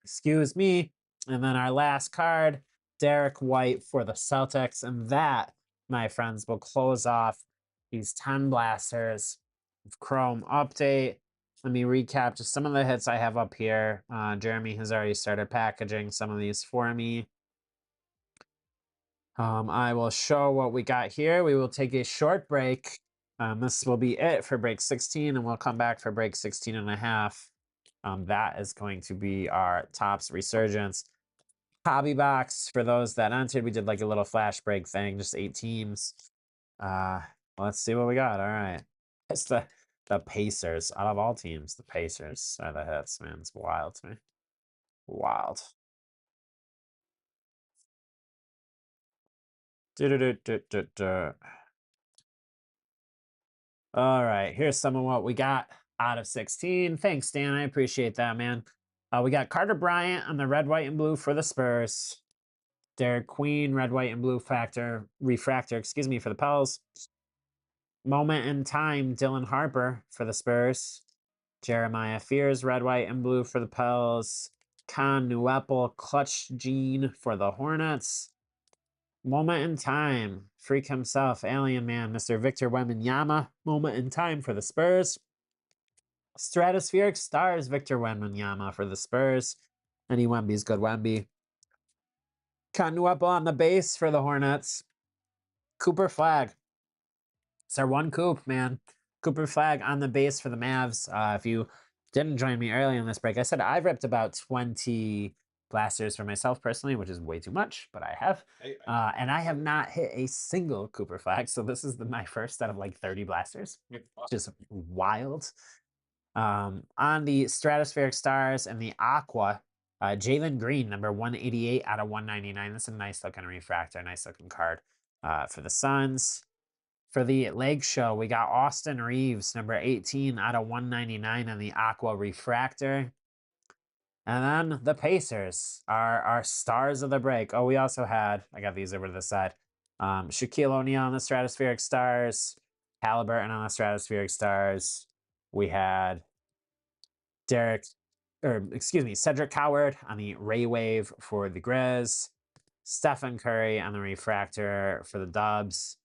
Excuse me. And then our last card, Derek White for the Celtics. And that, my friends, will close off these 10 blasters. Chrome update. Let me recap just some of the hits I have up here. Jeremy has already started packaging some of these for me. I will show what we got here. We will take a short break. This will be it for break 16, and we'll come back for break 16 and a half. That is going to be our Topps Resurgence hobby box. For those that entered, we did like a little flash break thing, just 8 teams. Let's see what we got. All right. It's the Pacers. Out of all teams, the Pacers are the hits, man. It's wild to me. Wild. All right, here's some of what we got out of 16. Thanks, Dan. I appreciate that, man. We got Carter Bryant on the red, white, and blue for the Spurs. Derek Queen, red, white, and blue refractor, excuse me, for the Pels. Moment in time, Dylan Harper for the Spurs. Jeremiah Fears, red, white, and blue for the Pels. Con Newapple, clutch gene for the Hornets. Moment in time, freak himself, alien man, Mr. Victor Wembanyama. Moment in time for the Spurs. Stratospheric Stars, Victor Wembanyama for the Spurs. Any Wemby's good Wemby. Con Newapple on the base for the Hornets. Cooper Flag. It's our 1 Coop, man. Cooper Flag on the base for the Mavs. If you didn't join me early in this break, I said I've ripped about 20 blasters for myself personally, which is way too much, but I have. And I have not hit a single Cooper Flag, so this is my first out of like 30 blasters. Just wild. On the Stratospheric Stars and the Aqua, Jalen Green, number 188 out of 199. That's a nice looking refractor, nice looking card for the Suns. For the leg show, we got Austin Reeves, number 18 out of 199 on the Aqua Refractor. And then the Pacers are our stars of the break. Oh, we also had, I got these over to the side, Shaquille O'Neal on the Stratospheric Stars, Halliburton on the Stratospheric Stars. We had Cedric Coward on the Ray Wave for the Grizz, Stephen Curry on the Refractor for the Dubs.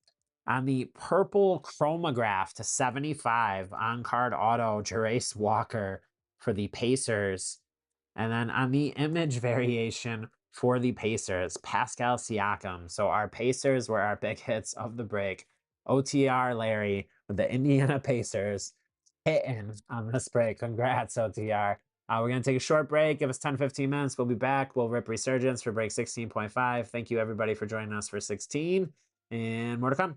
On the purple chromograph to 75 on-card auto, Jarace Walker for the Pacers. And then on the image variation for the Pacers, Pascal Siakam. So our Pacers were our big hits of the break. OTR Larry with the Indiana Pacers hitting on this break. Congrats, OTR. We're going to take a short break. Give us 10-15 minutes. We'll be back. We'll rip Resurgence for break 16.5. Thank you, everybody, for joining us for 16. And more to come.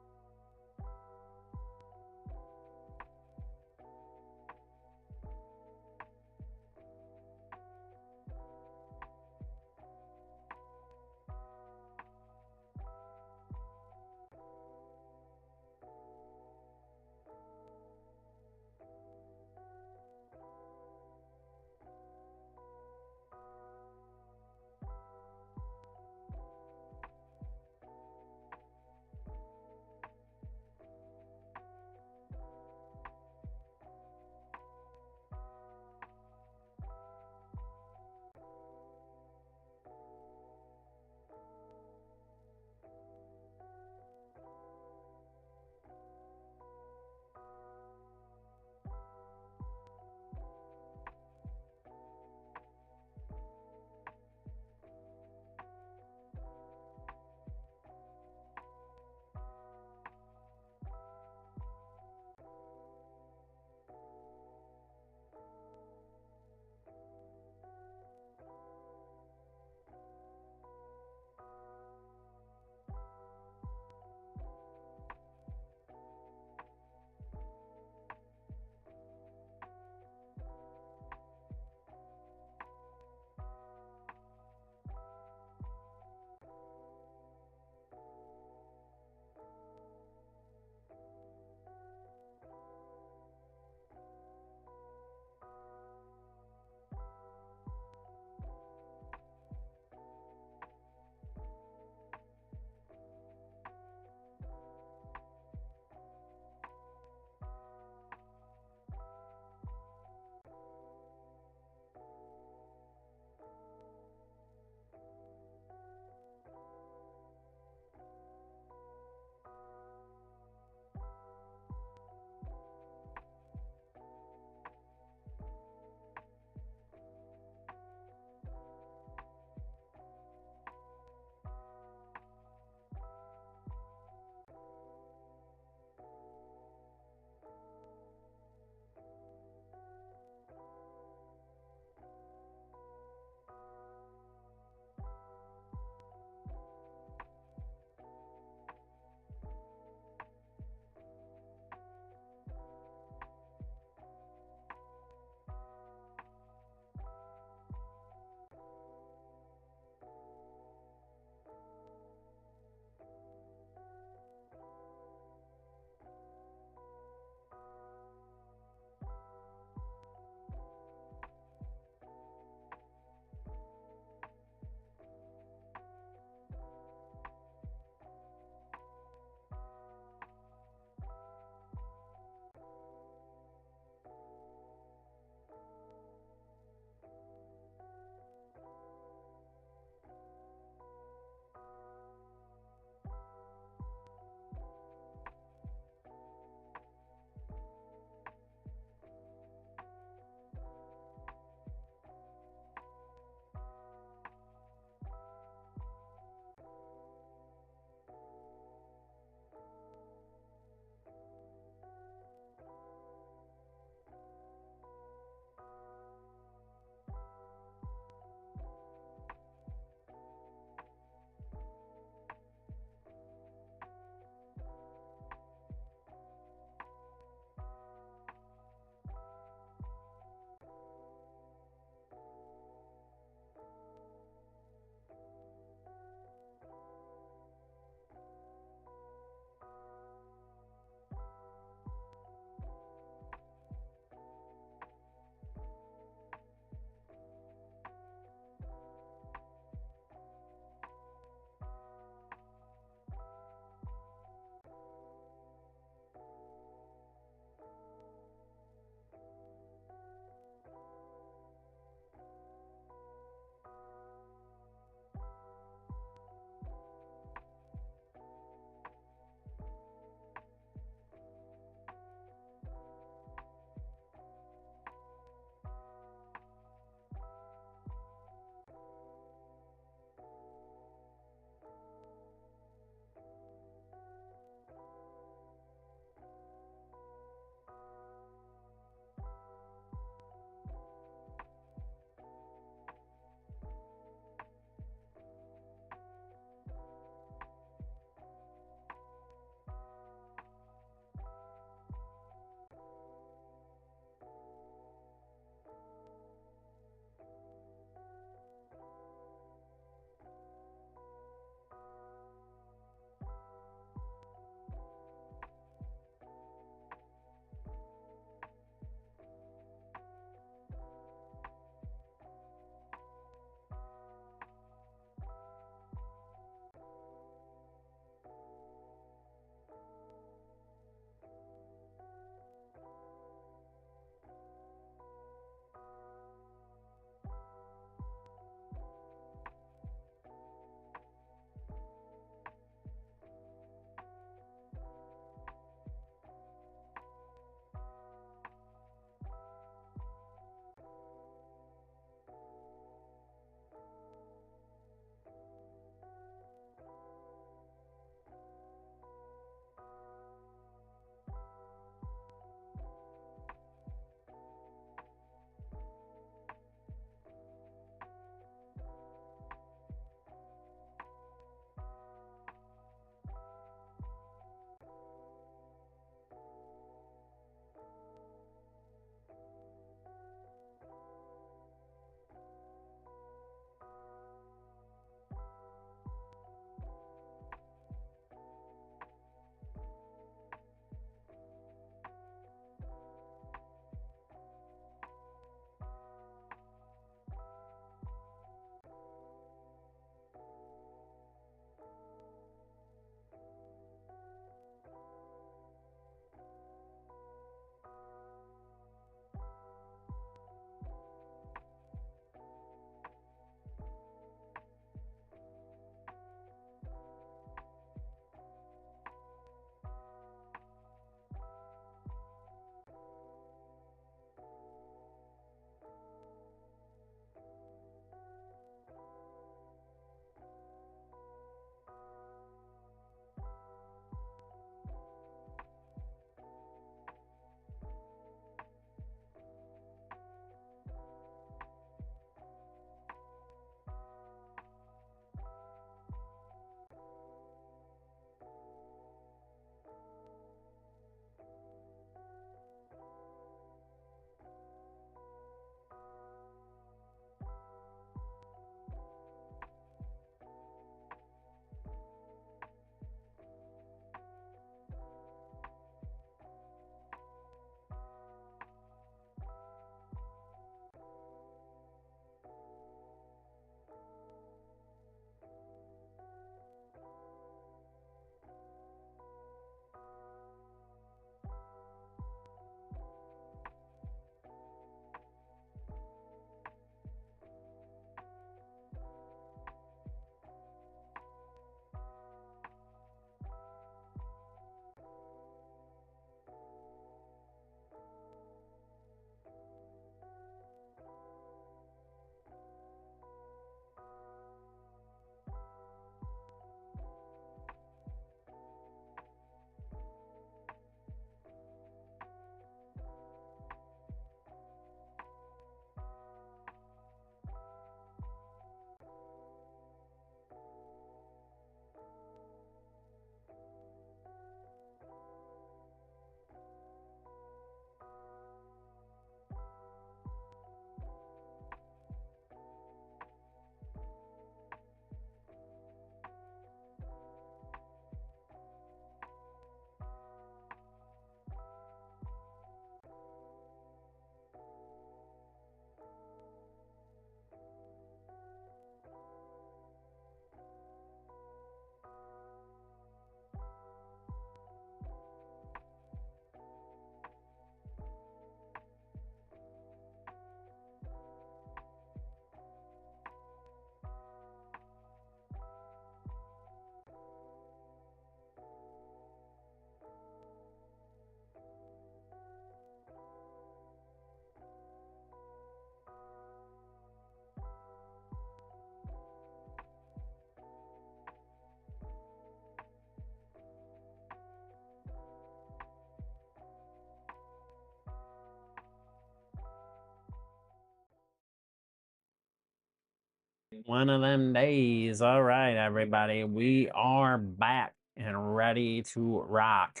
One of them days. All right, everybody. We are back and ready to rock.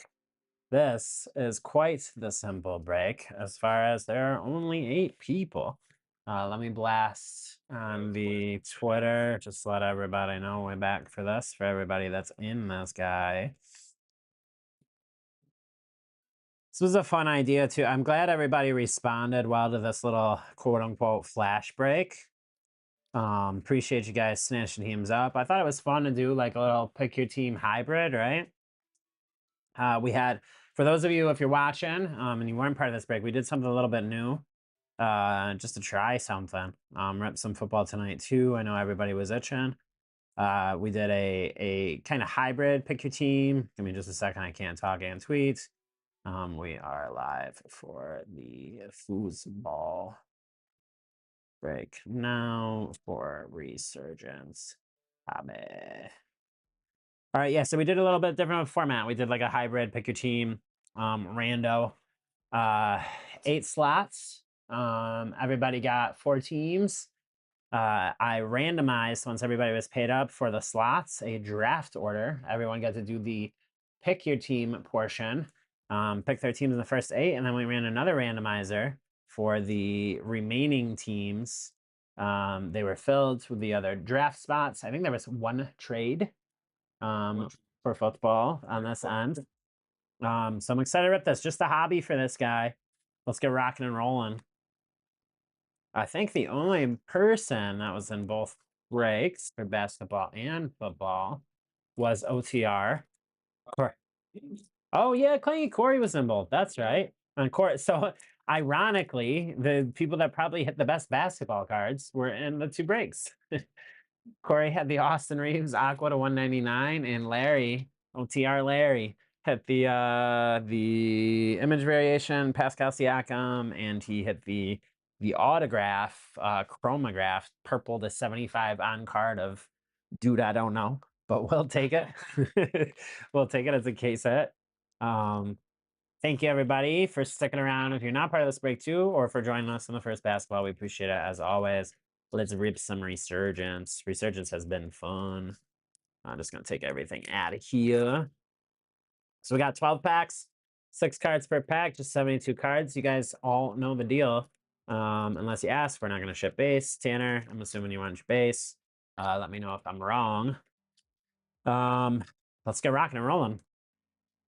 This is quite the simple break as far as there are only 8 people. Let me blast on the Twitter. Just let everybody know we're back for this, for everybody that's in this guy. This was a fun idea too. I'm glad everybody responded well to this little quote unquote flash break. Appreciate you guys snatching teams up. I thought it was fun to do like a little pick your team hybrid, right? We had, for those of you, if you're watching, and you weren't part of this break, we did something a little bit new, just to try something. Rep some football tonight too. I know everybody was itching. We did a kind of hybrid pick your team. Give me just a second. I can't talk and tweet. We are live for the foosball break now for Resurgence. All right, yeah, so we did a little bit different of a format. We did like a hybrid, pick your team, rando, 8 slots. Everybody got 4 teams. I randomized, once everybody was paid up for the slots, a draft order. Everyone got to do the pick your team portion, pick their teams in the first 8, and then we ran another randomizer for the remaining teams. They were filled with the other draft spots. I think there was 1 trade for football on this end. So I'm excited about this. Just a hobby for this guy. Let's get rocking and rolling. I think the only person that was in both breaks for basketball and football was OTR. Oh yeah, Clangy Corey was in both. That's right. And Corey, so ironically, the people that probably hit the best basketball cards were in the 2 breaks. Corey had the Austin Reeves Aqua to 199, and Larry, OTR Larry, hit the image variation Pascal Siakam, and he hit the autograph chromograph purple to 75 on card of dude I don't know, but we'll take it. We'll take it as a case hit. Thank you everybody for sticking around if you're not part of this break too, or for joining us in the first basketball. We appreciate it as always. Let's rip some Resurgence. Resurgence has been fun. I'm just going to take everything out of here. So we got 12 packs, 6 cards per pack, just 72 cards. You guys all know the deal. Unless you ask, we're not going to ship base. Tanner, I'm assuming you want base. Let me know if I'm wrong. Let's get rocking and rolling.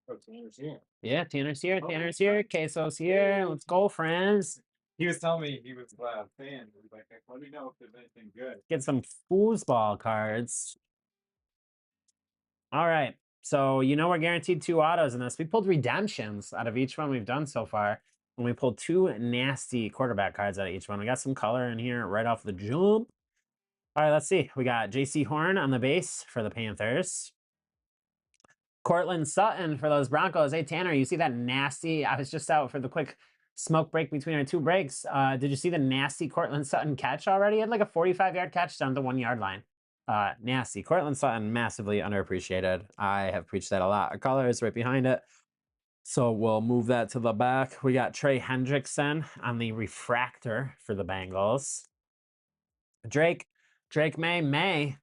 Oh, Tanner's here. Yeah, Tanner's here. Tanner's here. Queso's here. Let's go, friends. He was telling me he was a fan. He was like, let me know if there's anything good. Get some foosball cards. All right. So, you know, we're guaranteed 2 autos in this. We pulled redemptions out of each one we've done so far. And we pulled 2 nasty quarterback cards out of each one. We got some color in here right off the jump. All right, let's see. We got J.C. Horn on the base for the Panthers. Cortland Sutton for those Broncos. Hey, Tanner, you see that nasty? I was just out for the quick smoke break between our 2 breaks. Did you see the nasty Cortland Sutton catch already? He had like a 45-yard catch down the 1-yard line. Nasty. Cortland Sutton, massively underappreciated. I have preached that a lot. Our color is right behind it. So we'll move that to the back. We got Trey Hendrickson on the refractor for the Bengals. Drake May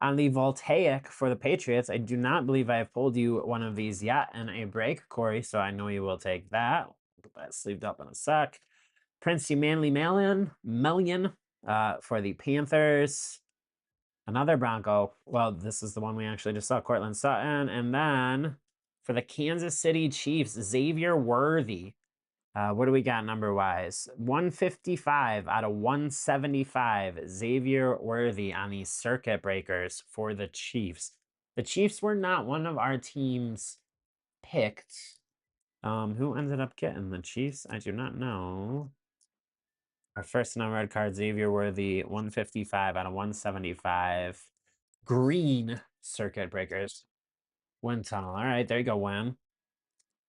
on the Voltaic for the Patriots. I do not believe I have pulled you one of these yet in a break, Corey, so I know you will take that. We'll get that sleeved up in a sec. Princey Melian for the Panthers. Another Bronco. Well, this is the one we actually just saw, Cortland Sutton. And then for the Kansas City Chiefs, Xavier Worthy. What do we got number-wise? 155 out of 175. Xavier Worthy on the circuit breakers for the Chiefs. The Chiefs were not one of our teams picked. Who ended up getting the Chiefs? I do not know. Our first numbered card, Xavier Worthy, 155 out of 175. Green circuit breakers. Wind tunnel. All right, there you go, Win.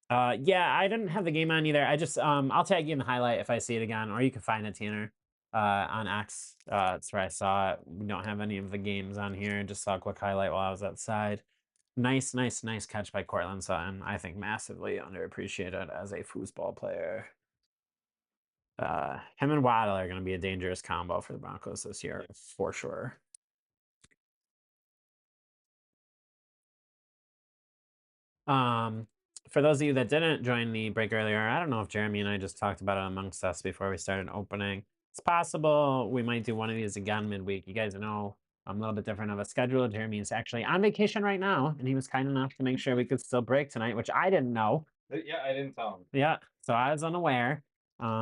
Yeah, I didn't have the game on either. I just I'll tag you in the highlight if I see it again, or you can find it, Tanner, on X. That's where I saw it. We don't have any of the games on here. Just saw a quick highlight while I was outside. Nice catch by Cortland Sutton. I think massively underappreciated as a foosball player. Him and Waddle are going to be a dangerous combo for the Broncos this year, for sure. For those of you that didn't join the break earlier, I don't know if Jeremy and I just talked about it amongst us before we started opening. It's possible we might do one of these again midweek. You guys know I'm a little bit different of a schedule. Jeremy's actually on vacation right now, and he was kind enough to make sure we could still break tonight, which I didn't know. Yeah, I didn't tell him. Yeah, so I was unaware.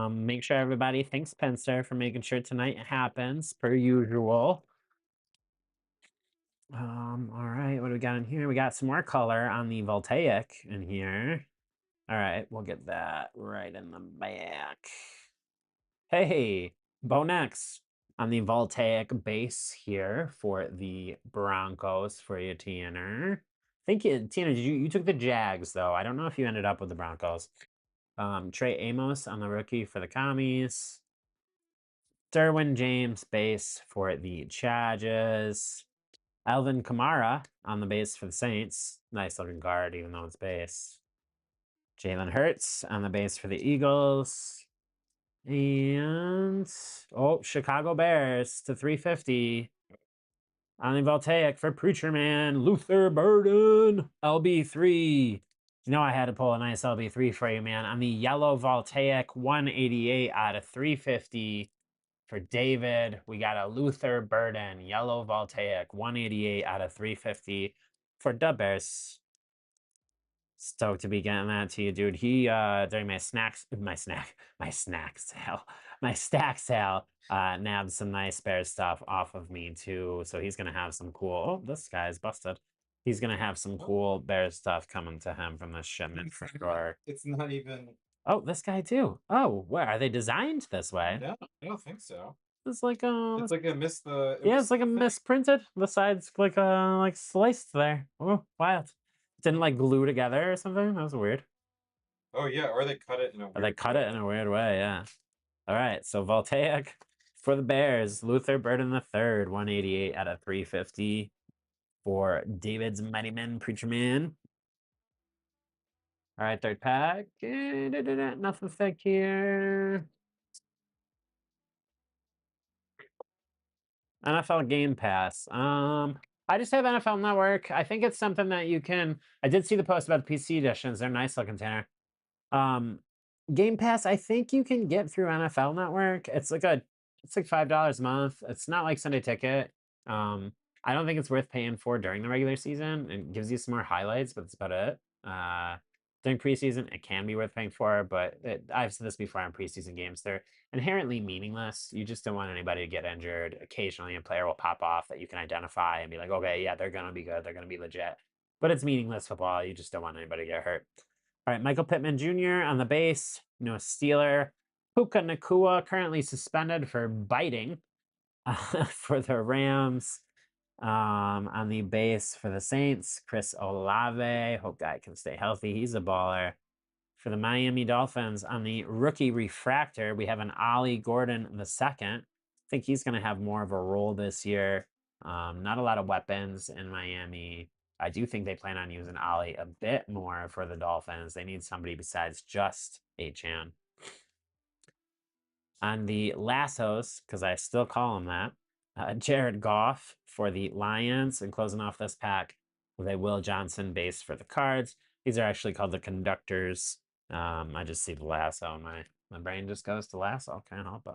Make sure everybody thanks Pinster for making sure tonight happens per usual. All right, what do we got in here? We got some more color on the Voltaic in here. All right, we'll get that right in the back. Hey, Bonex on the Voltaic base here for the Broncos for you, Tanner. Thank you, Tanner. You took the Jags though? I don't know if you ended up with the Broncos. Trey Amos on the rookie for the Commies. Derwin James base for the Chargers. Alvin Kamara on the base for the Saints. Nice looking guard, even though it's base. Jalen Hurts on the base for the Eagles. And, Chicago Bears to 350. On the Voltaic for Preacher Man, Luther Burden, LB3. You know I had to pull a nice LB3 for you, man. On the yellow Voltaic, 188 out of 350. For David, we got a Luther Burden, yellow Voltaic, 188 out of 350 for the Bears. Stoked to be getting that to you, dude. He during my stack sale, nabbed some nice Bears stuff off of me too. So he's gonna have some cool. Oh, this guy's busted. He's gonna have some cool Bears stuff coming to him from this shipment for sure. It's not even. Oh, this guy too. Oh, where are they designed this way? No, I don't think so. It's like It's like a miss the. Yeah, it's like a misprinted. The sides like sliced there. Oh, wild. Didn't like glue together or something. That was weird. Oh yeah, or they cut it in a. Or they cut it in a weird way. Yeah. All right. So Voltaic for the Bears. Luther Burden III, 188 out of 350 for David's Mighty Men Preacher Man. All right, third pack. Nothing thick here. NFL Game Pass. I just have NFL Network. I think it's something that you can. I did see the post about the PC editions. They're nice looking, Tanner. Game Pass. I think you can get through NFL Network. It's like $5 a month. It's not like Sunday Ticket. I don't think it's worth paying for during the regular season. It gives you some more highlights, but that's about it. During preseason, it can be worth paying for, but I've said this before on preseason games. They're inherently meaningless. You just don't want anybody to get injured. Occasionally, a player will pop off that you can identify and be like, okay, yeah, they're going to be good. They're going to be legit. But it's meaningless football. You just don't want anybody to get hurt. All right, Michael Pittman Jr. on the base. No Steeler. Puka Nacua currently suspended for biting for the Rams. On the base for the Saints, Chris Olave. Hope guy can stay healthy. He's a baller. For the Miami Dolphins, on the rookie refractor, we have an Ollie Gordon II. I think he's going to have more of a role this year. Not a lot of weapons in Miami. I do think they plan on using Ollie a bit more for the Dolphins. They need somebody besides just Achane. On the Lassos, because I still call him that, Jared Goff for the Lions, and closing off this pack with a Will Johnson base for the Cards. These are actually called the Conductors. I just see the lasso and my brain just goes to lasso. Can't help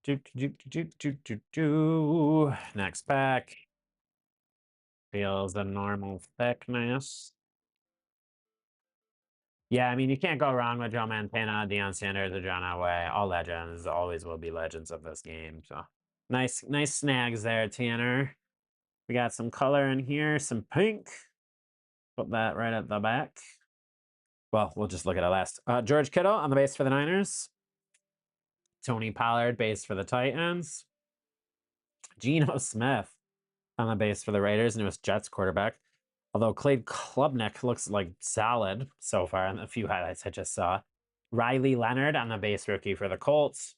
it. Next pack. Feels the normal thickness. Yeah, I mean, you can't go wrong with Joe Montana, Deion Sanders, or John Elway. All legends, always will be legends of this game. So nice snags there, Tanner. We got some color in here, some pink. Put that right at the back. Well, we'll just look at it last. George Kittle on the base for the Niners. Tony Pollard, base for the Titans. Geno Smith on the base for the Raiders, newest Jets quarterback. Although Clay Klubnik looks like solid so far in the few highlights I just saw. Riley Leonard on the base rookie for the Colts.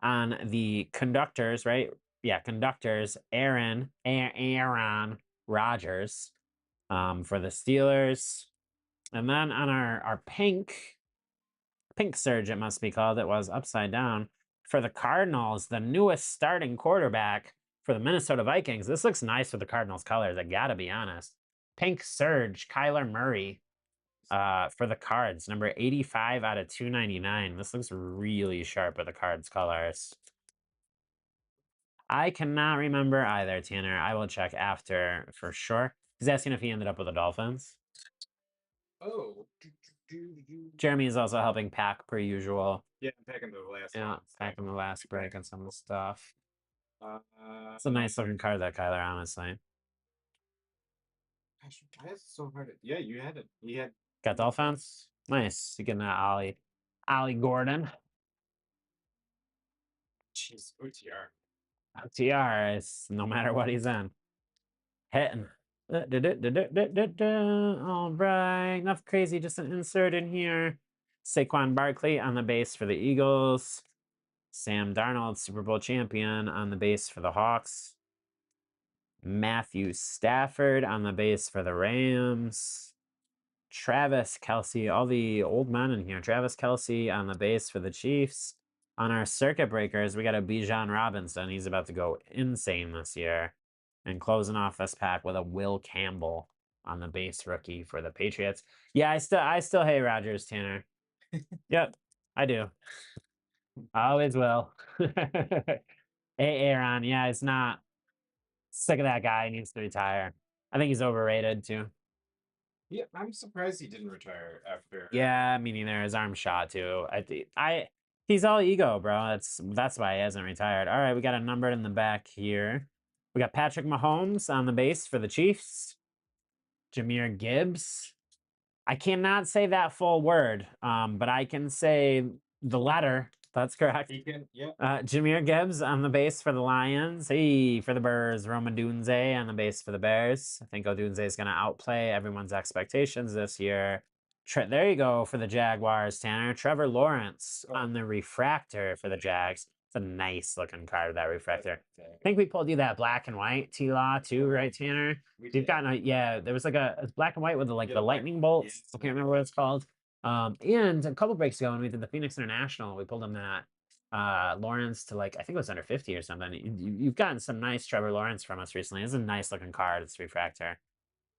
On the Conductors, right? Yeah, Conductors, Aaron Rodgers for the Steelers. And then on our pink surge, it must be called, it was upside down. For the Cardinals, the newest starting quarterback for the Minnesota Vikings. This looks nice with the Cardinals colors, I gotta be honest. Pink surge, Kyler Murray for the Cards, number 85 out of 299. This looks really sharp with the Cards colors. I cannot remember either, Tanner. I will check after for sure. He's asking if he ended up with the Dolphins. Oh. Jeremy is also helping pack per usual. Yeah, I'm packing the last Yeah, one. packing the last break on some of the stuff. It's It's a nice looking card, that Kyler, honestly. Gosh, why is it so hard to... Yeah, you had it. You had... Got Dolphins? Nice. You getting that Ollie Gordon. Jeez, OTR. OTR is no matter what he's in. Hitting. All right. Nothing crazy, just an insert in here. Saquon Barkley on the base for the Eagles. Sam Darnold, Super Bowl champion, on the base for the Hawks. Matthew Stafford on the base for the Rams. Travis Kelce, all the old men in here. Travis Kelce on the base for the Chiefs. On our circuit breakers, we got a Bijan Robinson. He's about to go insane this year. And closing off this pack with a Will Campbell on the base rookie for the Patriots. Yeah, I still hate Rodgers, Tanner. Yep, I do. I always will. Hey, Aaron. Yeah, it's not. Sick of that guy. He needs to retire. I think he's overrated too. Yeah, I'm surprised he didn't retire after... Yeah, me neither. His arm shot too. He's all ego, bro. That's why he hasn't retired. All right, we got a number in the back here. We got Patrick Mahomes on the base for the Chiefs. Jahmyr Gibbs. I cannot say that full word, but I can say the letter. That's correct. He can, yeah. Jahmyr Gibbs on the base for the Lions. Hey, for the Bears, Roman Dunze on the base for the Bears. I think Odunze is going to outplay everyone's expectations this year. There you go for the Jaguars, Tanner. Trevor Lawrence on the refractor for the Jags. It's a nice looking card, that refractor. I think we pulled you that black and white T-Law too, right, Tanner? You've gotten yeah, there was like a black and white with the lightning bolts. I can't remember what it's called. And a couple breaks ago when we did the Phoenix International, we pulled him that Lawrence to, like, I think it was under 50 or something. You've gotten some nice Trevor Lawrence from us recently. It's a nice looking card. It's refractor.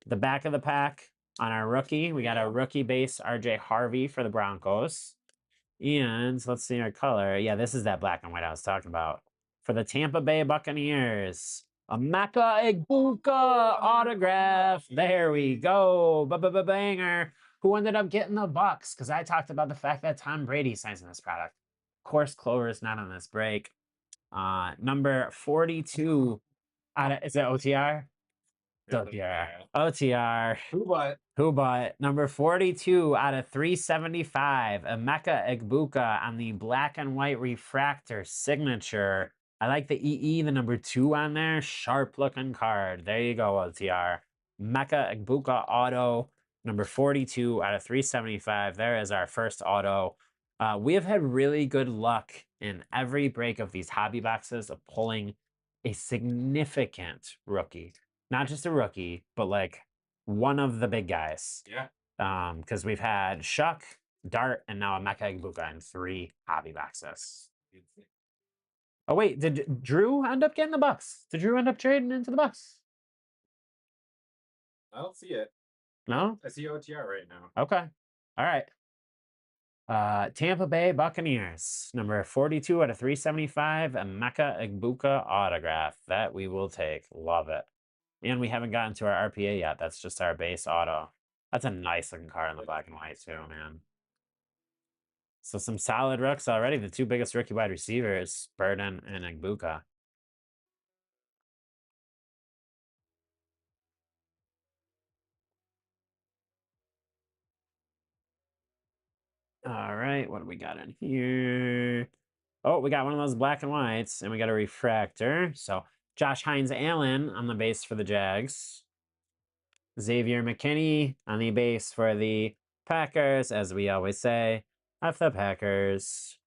The back of the pack on our rookie, we got a rookie base RJ Harvey for the Broncos. And let's see our color. Yeah, this is that black and white I was talking about. For the Tampa Bay Buccaneers, a Mecca Egbuka autograph. There we go. Banger. Who ended up getting the Bucks? Because I talked about the fact that Tom Brady signs in this product. Of course, Clover is not on this break. Number 42 out of, is it OTR? OTR. OTR. Who but? Number 42 out of 375. Emeka Egbuka on the black and white refractor signature. I like the EE, the number 2 on there. Sharp looking card. There you go, OTR. Emeka Egbuka auto, number 42 out of 375. There is our first auto. We have had really good luck in every break of these hobby boxes of pulling a significant rookie. Not just a rookie, but like one of the big guys. Yeah. Because we've had Shuck, Dart, and now a Emeka Egbuka in 3 hobby boxes. Oh wait, did Drew end up getting the Bucks? Did Drew end up trading into the Bucks? I don't see it. No? I see OTR right now. Okay. All right. Tampa Bay Buccaneers, number 42 out of 375, Emeka Egbuka autograph. That we will take. Love it. And we haven't gotten to our RPA yet. That's just our base auto. That's a nice looking card in the black and white too, man. So some solid rooks already. The 2 biggest rookie wide receivers, Burden and Egbuka. All right, what do we got in here? Oh, we got one of those black and whites, and we got a refractor. So Josh Hines-Allen on the base for the Jags. Xavier McKinney on the base for the Packers, as we always say. F the Packers.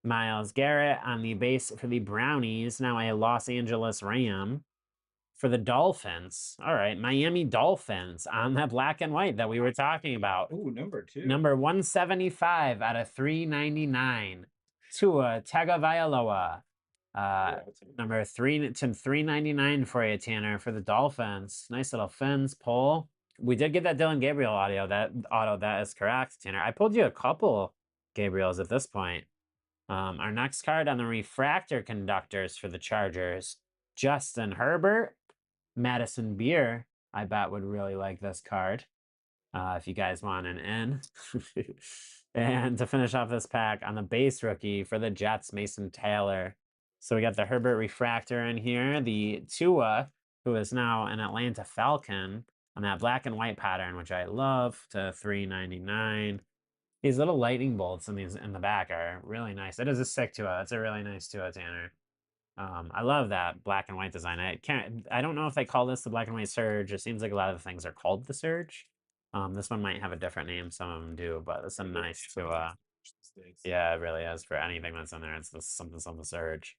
Myles Garrett on the base for the Brownies, now a Los Angeles Ram. for the Dolphins. All right, Miami Dolphins on that black and white that we were talking about. Ooh, number 2. Number 175 out of 399. Tua Tagovailoa. Number 3 to 399 for you, Tanner, for the Dolphins. Nice little fins pull. We did get that Dylan Gabriel auto. That is correct, Tanner. I pulled you a couple Gabriels at this point. Our next card on the refractor conductors for the Chargers, Justin Herbert, Madison Beer. I bet would really like this card. If you guys want an in. And to finish off this pack on the base rookie for the Jets, Mason Taylor. So we got the Herbert refractor in here, the Tua, who is now an Atlanta Falcon on that black and white pattern, which I love, to 399. These little lightning bolts in the back are really nice. It is a sick Tua. That's a really nice Tua, Tanner. I love that black and white design. I don't know if they call this the black and white Surge. It seems like a lot of the things are called the Surge. This one might have a different name. Some of them do, but it's a nice Tua. Yeah, it really is. For anything that's in there, it's the something Surge.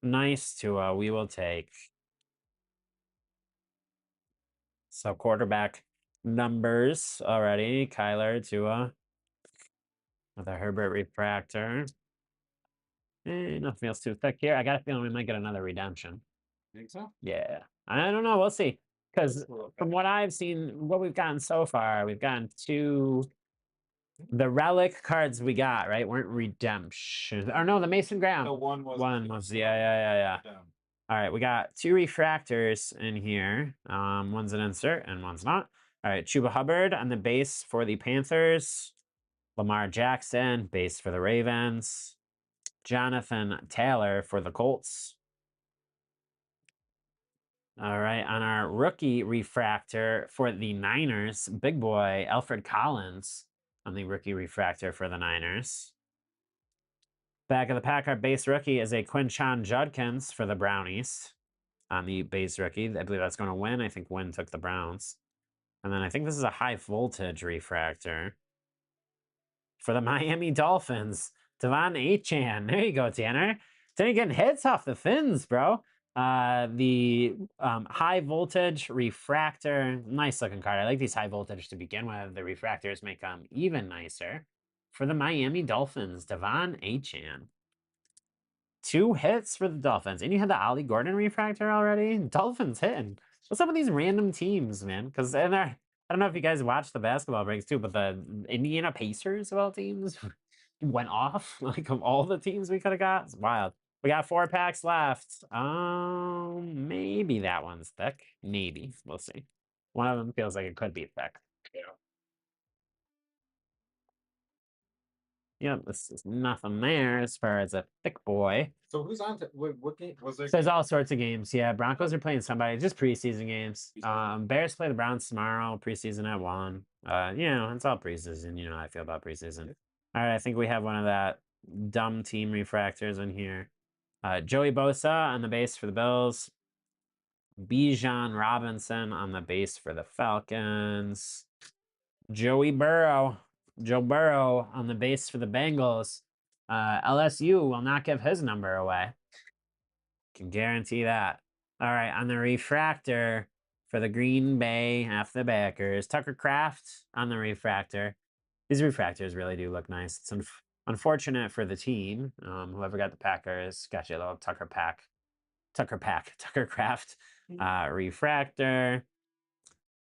Nice Tua. We will take. So quarterback numbers already. Kyler, Tua. With a Herbert refractor. Nothing feels too thick here. I got a feeling we might get another redemption. Think so? Yeah. I don't know. We'll see. Because from what I've seen, what we've gotten so far, we've gotten 2. The relic cards we got, right, weren't redemption. Or no, the Mason Graham. No, one was. Yeah. All right, we got 2 refractors in here. One's an insert and one's not. All right, Chuba Hubbard on the base for the Panthers. Lamar Jackson, base for the Ravens. Jonathan Taylor for the Colts. All right, on our rookie refractor for the Niners, big boy Alfred Collins on the rookie refractor for the Niners. Back of the pack, our base rookie is a Quinshon Judkins for the Brownies on the base rookie. I believe that's going to win. I think Win took the Browns. And then I think this is a high voltage refractor for the Miami Dolphins. Devon Achane. There you go, Tanner. Tanner getting hits off the fins, bro. The high voltage refractor. Nice looking card. I like these high voltage to begin with. The refractors make them even nicer. For the Miami Dolphins, Devon Achane. 2 hits for the Dolphins. And you had the Ollie Gordon refractor already? Dolphins hitting. What's up with these random teams, man? Because I don't know if you guys watched the basketball breaks too, but the Indiana Pacers of all teams went off. Like, of all the teams we could have got. It's wild. We got 4 packs left. Maybe that one's thick. Maybe. We'll see. One of them feels like it could be thick. Yeah, this is nothing there as far as a thick boy. So who's on? What game was there? So there's all sorts of games. Yeah, Broncos are playing somebody. Just preseason games. Bears play the Browns tomorrow. Preseason at 1. It's all preseason. You know how I feel about preseason. All right, I think we have one of that dumb team refractors in here. Joey Bosa on the base for the Bills. Bijan Robinson on the base for the Falcons. Joe Burrow on the base for the Bengals. LSU will not give his number away. Can guarantee that. All right, on the refractor for the Green Bay half the backers. Tucker Kraft on the refractor. These refractors really do look nice. It's unfortunate for the team. Whoever got the Packers got you a little Tucker Kraft refractor.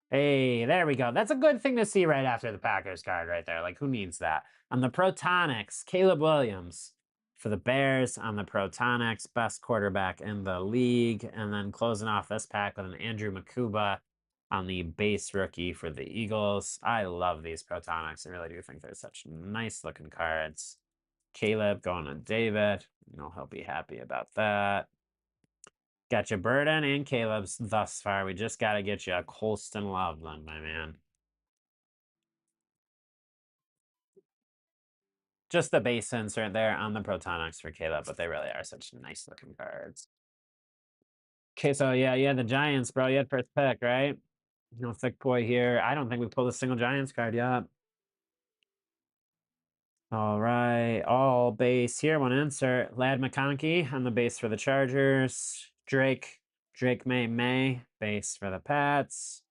Hey, there we go. That's a good thing to see right after the Packers card right there. Like, who needs that? On the Protonics, Caleb Williams for the Bears on the Protonics, best quarterback in the league. And then closing off this pack with an Andrew Makuba on the base rookie for the Eagles. I love these Protonics. I really do think they're such nice looking cards. Caleb going to David. He'll be happy about that. Got your Burden and Caleb's thus far. We just got to get you a Colston Loveland, my man. Just the base insert there on the Protonics for Caleb, but they really are such nice looking cards. Okay, so yeah, you had the Giants, bro. You had first pick, right? No thick boy here. I don't think we pulled a single Giants card yet. All right, all base here. One insert. Ladd McConkey on the base for the Chargers. Drake Drake May, base for the Pats.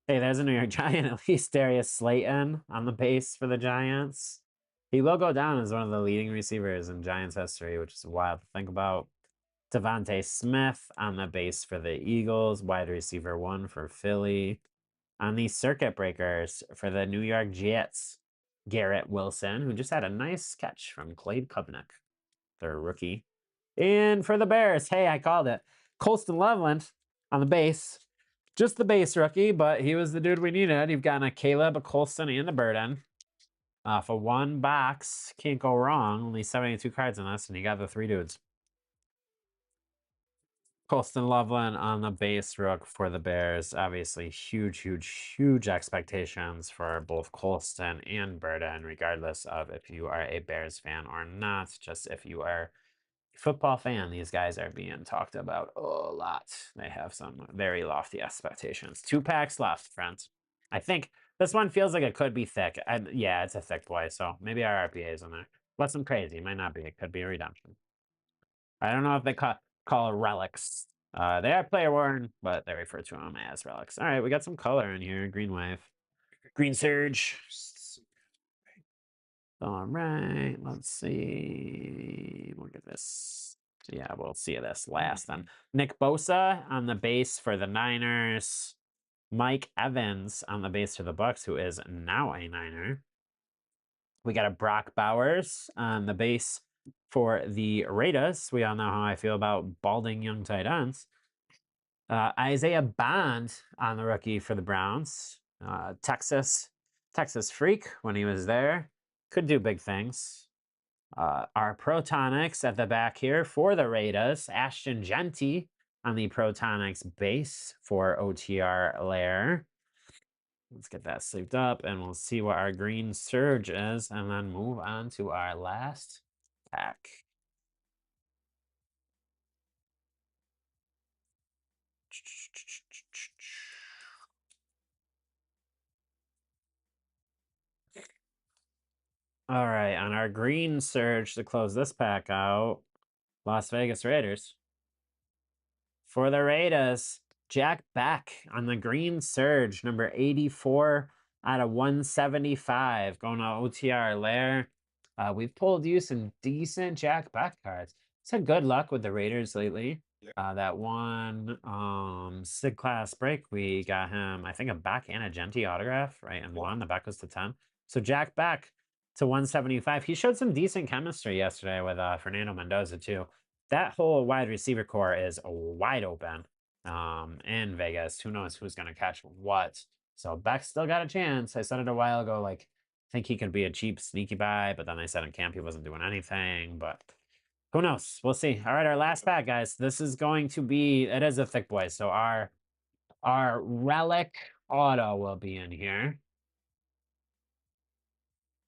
Hey, there's a New York Giant, at least Darius Slayton on the base for the Giants. He will go down as one of the leading receivers in Giants history, which is wild to think about. Devontae Smith on the base for the Eagles, wide receiver 1 for Philly. On the circuit breakers for the New York Jets, Garrett Wilson, who just had a nice catch from Clade Kubnik, their rookie. And for the Bears, hey, I called it. Colston Loveland on the base. Just the base rookie, but he was the dude we needed. You've got a Caleb, a Colston, and a Burden. For one box, can't go wrong. Only 72 cards in this, and you got the 3 dudes. Colston Loveland on the base rook for the Bears. Obviously, huge expectations for both Colston and Burden, regardless of if you are a Bears fan or not. Just if you are a football fan, these guys are being talked about a lot. They have some very lofty expectations. 2 packs left, friends. I think this one feels like it could be thick. Yeah, it's a thick boy, so maybe our RPA is in there. What's some crazy? It might not be. It could be a redemption. I don't know if they call relics. They are player worn, but they refer to them as relics. All right, we got some color in here. Green wave. Green surge. All right, let's see. Look at this. Yeah, we'll see this last then. Nick Bosa on the base for the Niners. Mike Evans on the base for the Bucks, who is now a Niner. We got a Brock Bowers on the base for the Raiders. We all know how I feel about balding young tight ends. Isaiah Bond on the rookie for the Browns. Texas Freak when he was there. Could do big things. Our Protonics at the back here for the Raiders. Ashton Genty on the Protonics base for OTR Lair. Let's get that sleeved up and we'll see what our green surge is and then move on to our last pack. All right, on our green surge to close this pack out, Las Vegas Raiders. For the Raiders, Jack Beck on the green surge, number 84 out of 175, going to OTR Lair. We've pulled you some decent Jack Beck cards. It's had good luck with the Raiders lately. That one Sig Class break, we got him, I think, a Beck and a Genty autograph, right? And one, the Beck was to 10. So Jack Beck to 175. He showed some decent chemistry yesterday with Fernando Mendoza, too. That whole wide receiver core is wide open in Vegas. Who knows who's going to catch what? So Beck still got a chance. I said it a while ago, like, I think he could be a cheap, sneaky buy, but then I said in camp he wasn't doing anything, but who knows? We'll see. All right, our last pack, guys. This is going to be, it is a thick boy, so our relic auto will be in here.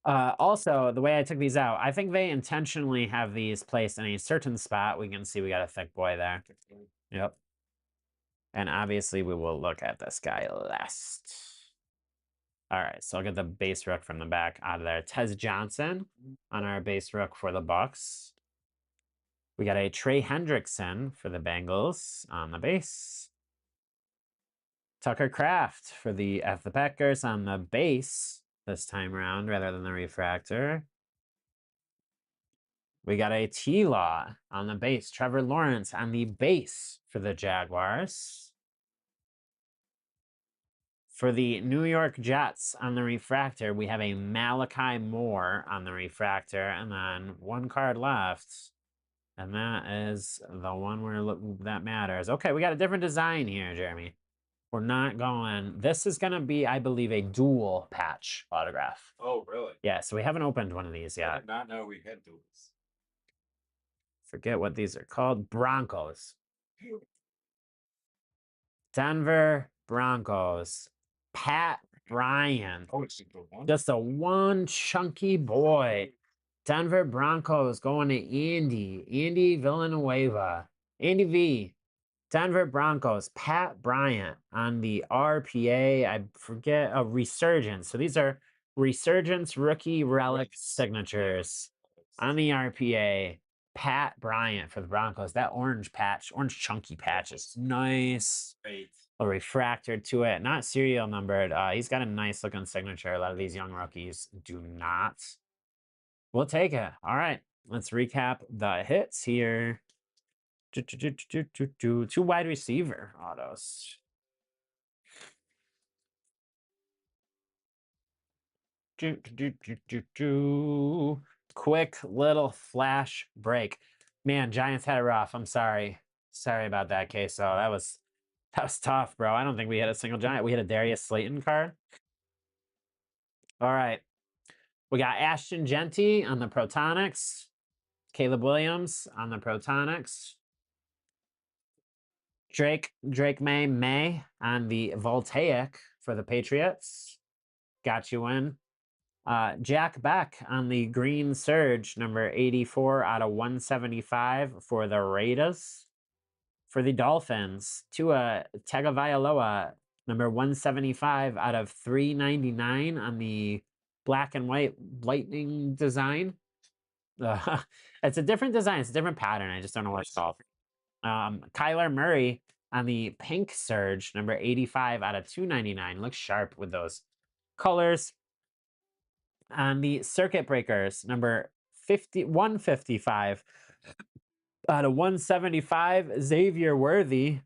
Also, the way I took these out, I think they intentionally have these placed in a certain spot. We can see we got a thick boy there. Yep. And obviously, we will look at this guy last. All right, so I'll get the base rook from the back out of there. Tez Johnson on our base rook for the Bucks. We got a Trey Hendrickson for the Bengals on the base. Tucker Kraft for the Packers on the base this time around rather than the refractor. We got a T-Law on the base. Trevor Lawrence on the base for the Jaguars. For the New York Jets on the refractor, we have a Malachi Moore on the refractor. And then one card left. And that is the one where that matters. Okay, we got a different design here, Jeremy. We're not going... This is going to be, I believe, a dual patch autograph. Oh, really? Yeah, so we haven't opened one of these yet. I did not know we had duals. Forget what these are called. Broncos. Denver Broncos. Pat Bryant. Oh, it's a good one. Just a one chunky boy. Denver Broncos going to Andy Villanueva. Andy V. Denver Broncos. Pat Bryant on the RPA. I forget. A Resurgence. So these are Resurgence rookie relic signatures on the RPA. Pat Bryant for the Broncos. That orange patch, orange chunky patch is nice. Great. A refractor to it, not serial numbered. He's got a nice looking signature. A lot of these young rookies do not. We'll take it. All right, let's recap the hits here. Two wide receiver autos. Quick little flash break. Man, Giants had it rough. I'm sorry. Sorry about that, Queso. That was tough, bro. I don't think we had a single Giant. We had a Darius Slayton card. All right. We got Ashton Genty on the Protonics. Caleb Williams on the Protonics. Drake May on the Voltaic for the Patriots. Got you in. Jack Beck on the Green Surge, number 84 out of 175 for the Raiders. For the Dolphins, Tua Tagovailoa, number 175 out of 399 on the black and white lightning design. It's a different design. It's a different pattern. I just don't know what it's called. Kyler Murray on the pink Surge, number 85 out of 299. Looks sharp with those colors. On the Circuit Breakers, number 155 out of 175, Xavier Worthy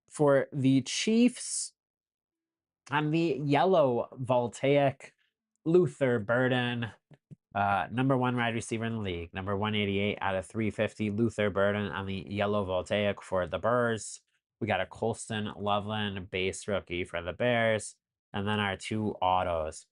for the Chiefs. On the yellow Voltaic, Luther Burden, number 1 wide receiver in the league, number 188 out of 350, Luther Burden on the yellow Voltaic for the Bears. We got a Colston Loveland base rookie for the Bears, and then our 2 autos.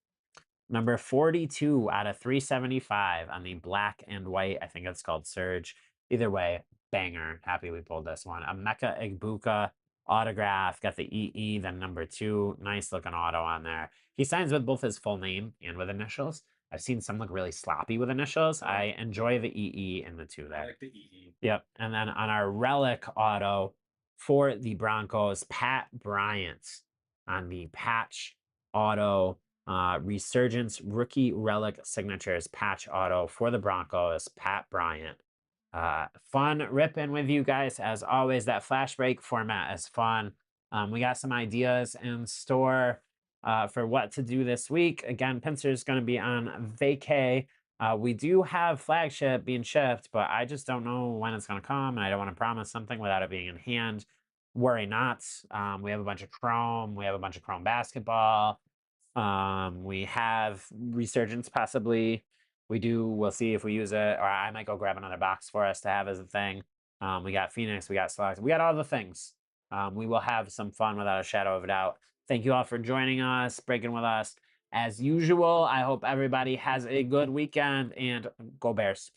Number 42 out of 375 on the black and white. I think it's called Surge. Either way, banger. Happy we pulled this one. A Emeka Egbuka autograph. Got the EE, then number 2. Nice looking auto on there. He signs with both his full name and with initials. I've seen some look really sloppy with initials. I enjoy the EE and the 2 there. I like the EE. Yep. And then on our relic auto for the Broncos, Pat Bryant on the patch auto. Resurgence rookie relic signatures patch auto for the Broncos, Pat Bryant. Fun ripping with you guys as always. That flash break format is fun. We got some ideas in store for what to do this week. Again, Pincer's going to be on vacay. We do have flagship being shipped, but I just don't know when it's going to come, and I don't want to promise something without it being in hand. Worry not. We have a bunch of Chrome. We have a bunch of Chrome basketball. We have Resurgence possibly. We'll see if we use it, or I might go grab another box for us to have as a thing. We got Phoenix, we got Select, we got all the things. We will have some fun without a shadow of a doubt. Thank you all for joining us, breaking with us. As usual, I hope everybody has a good weekend, and go Bears.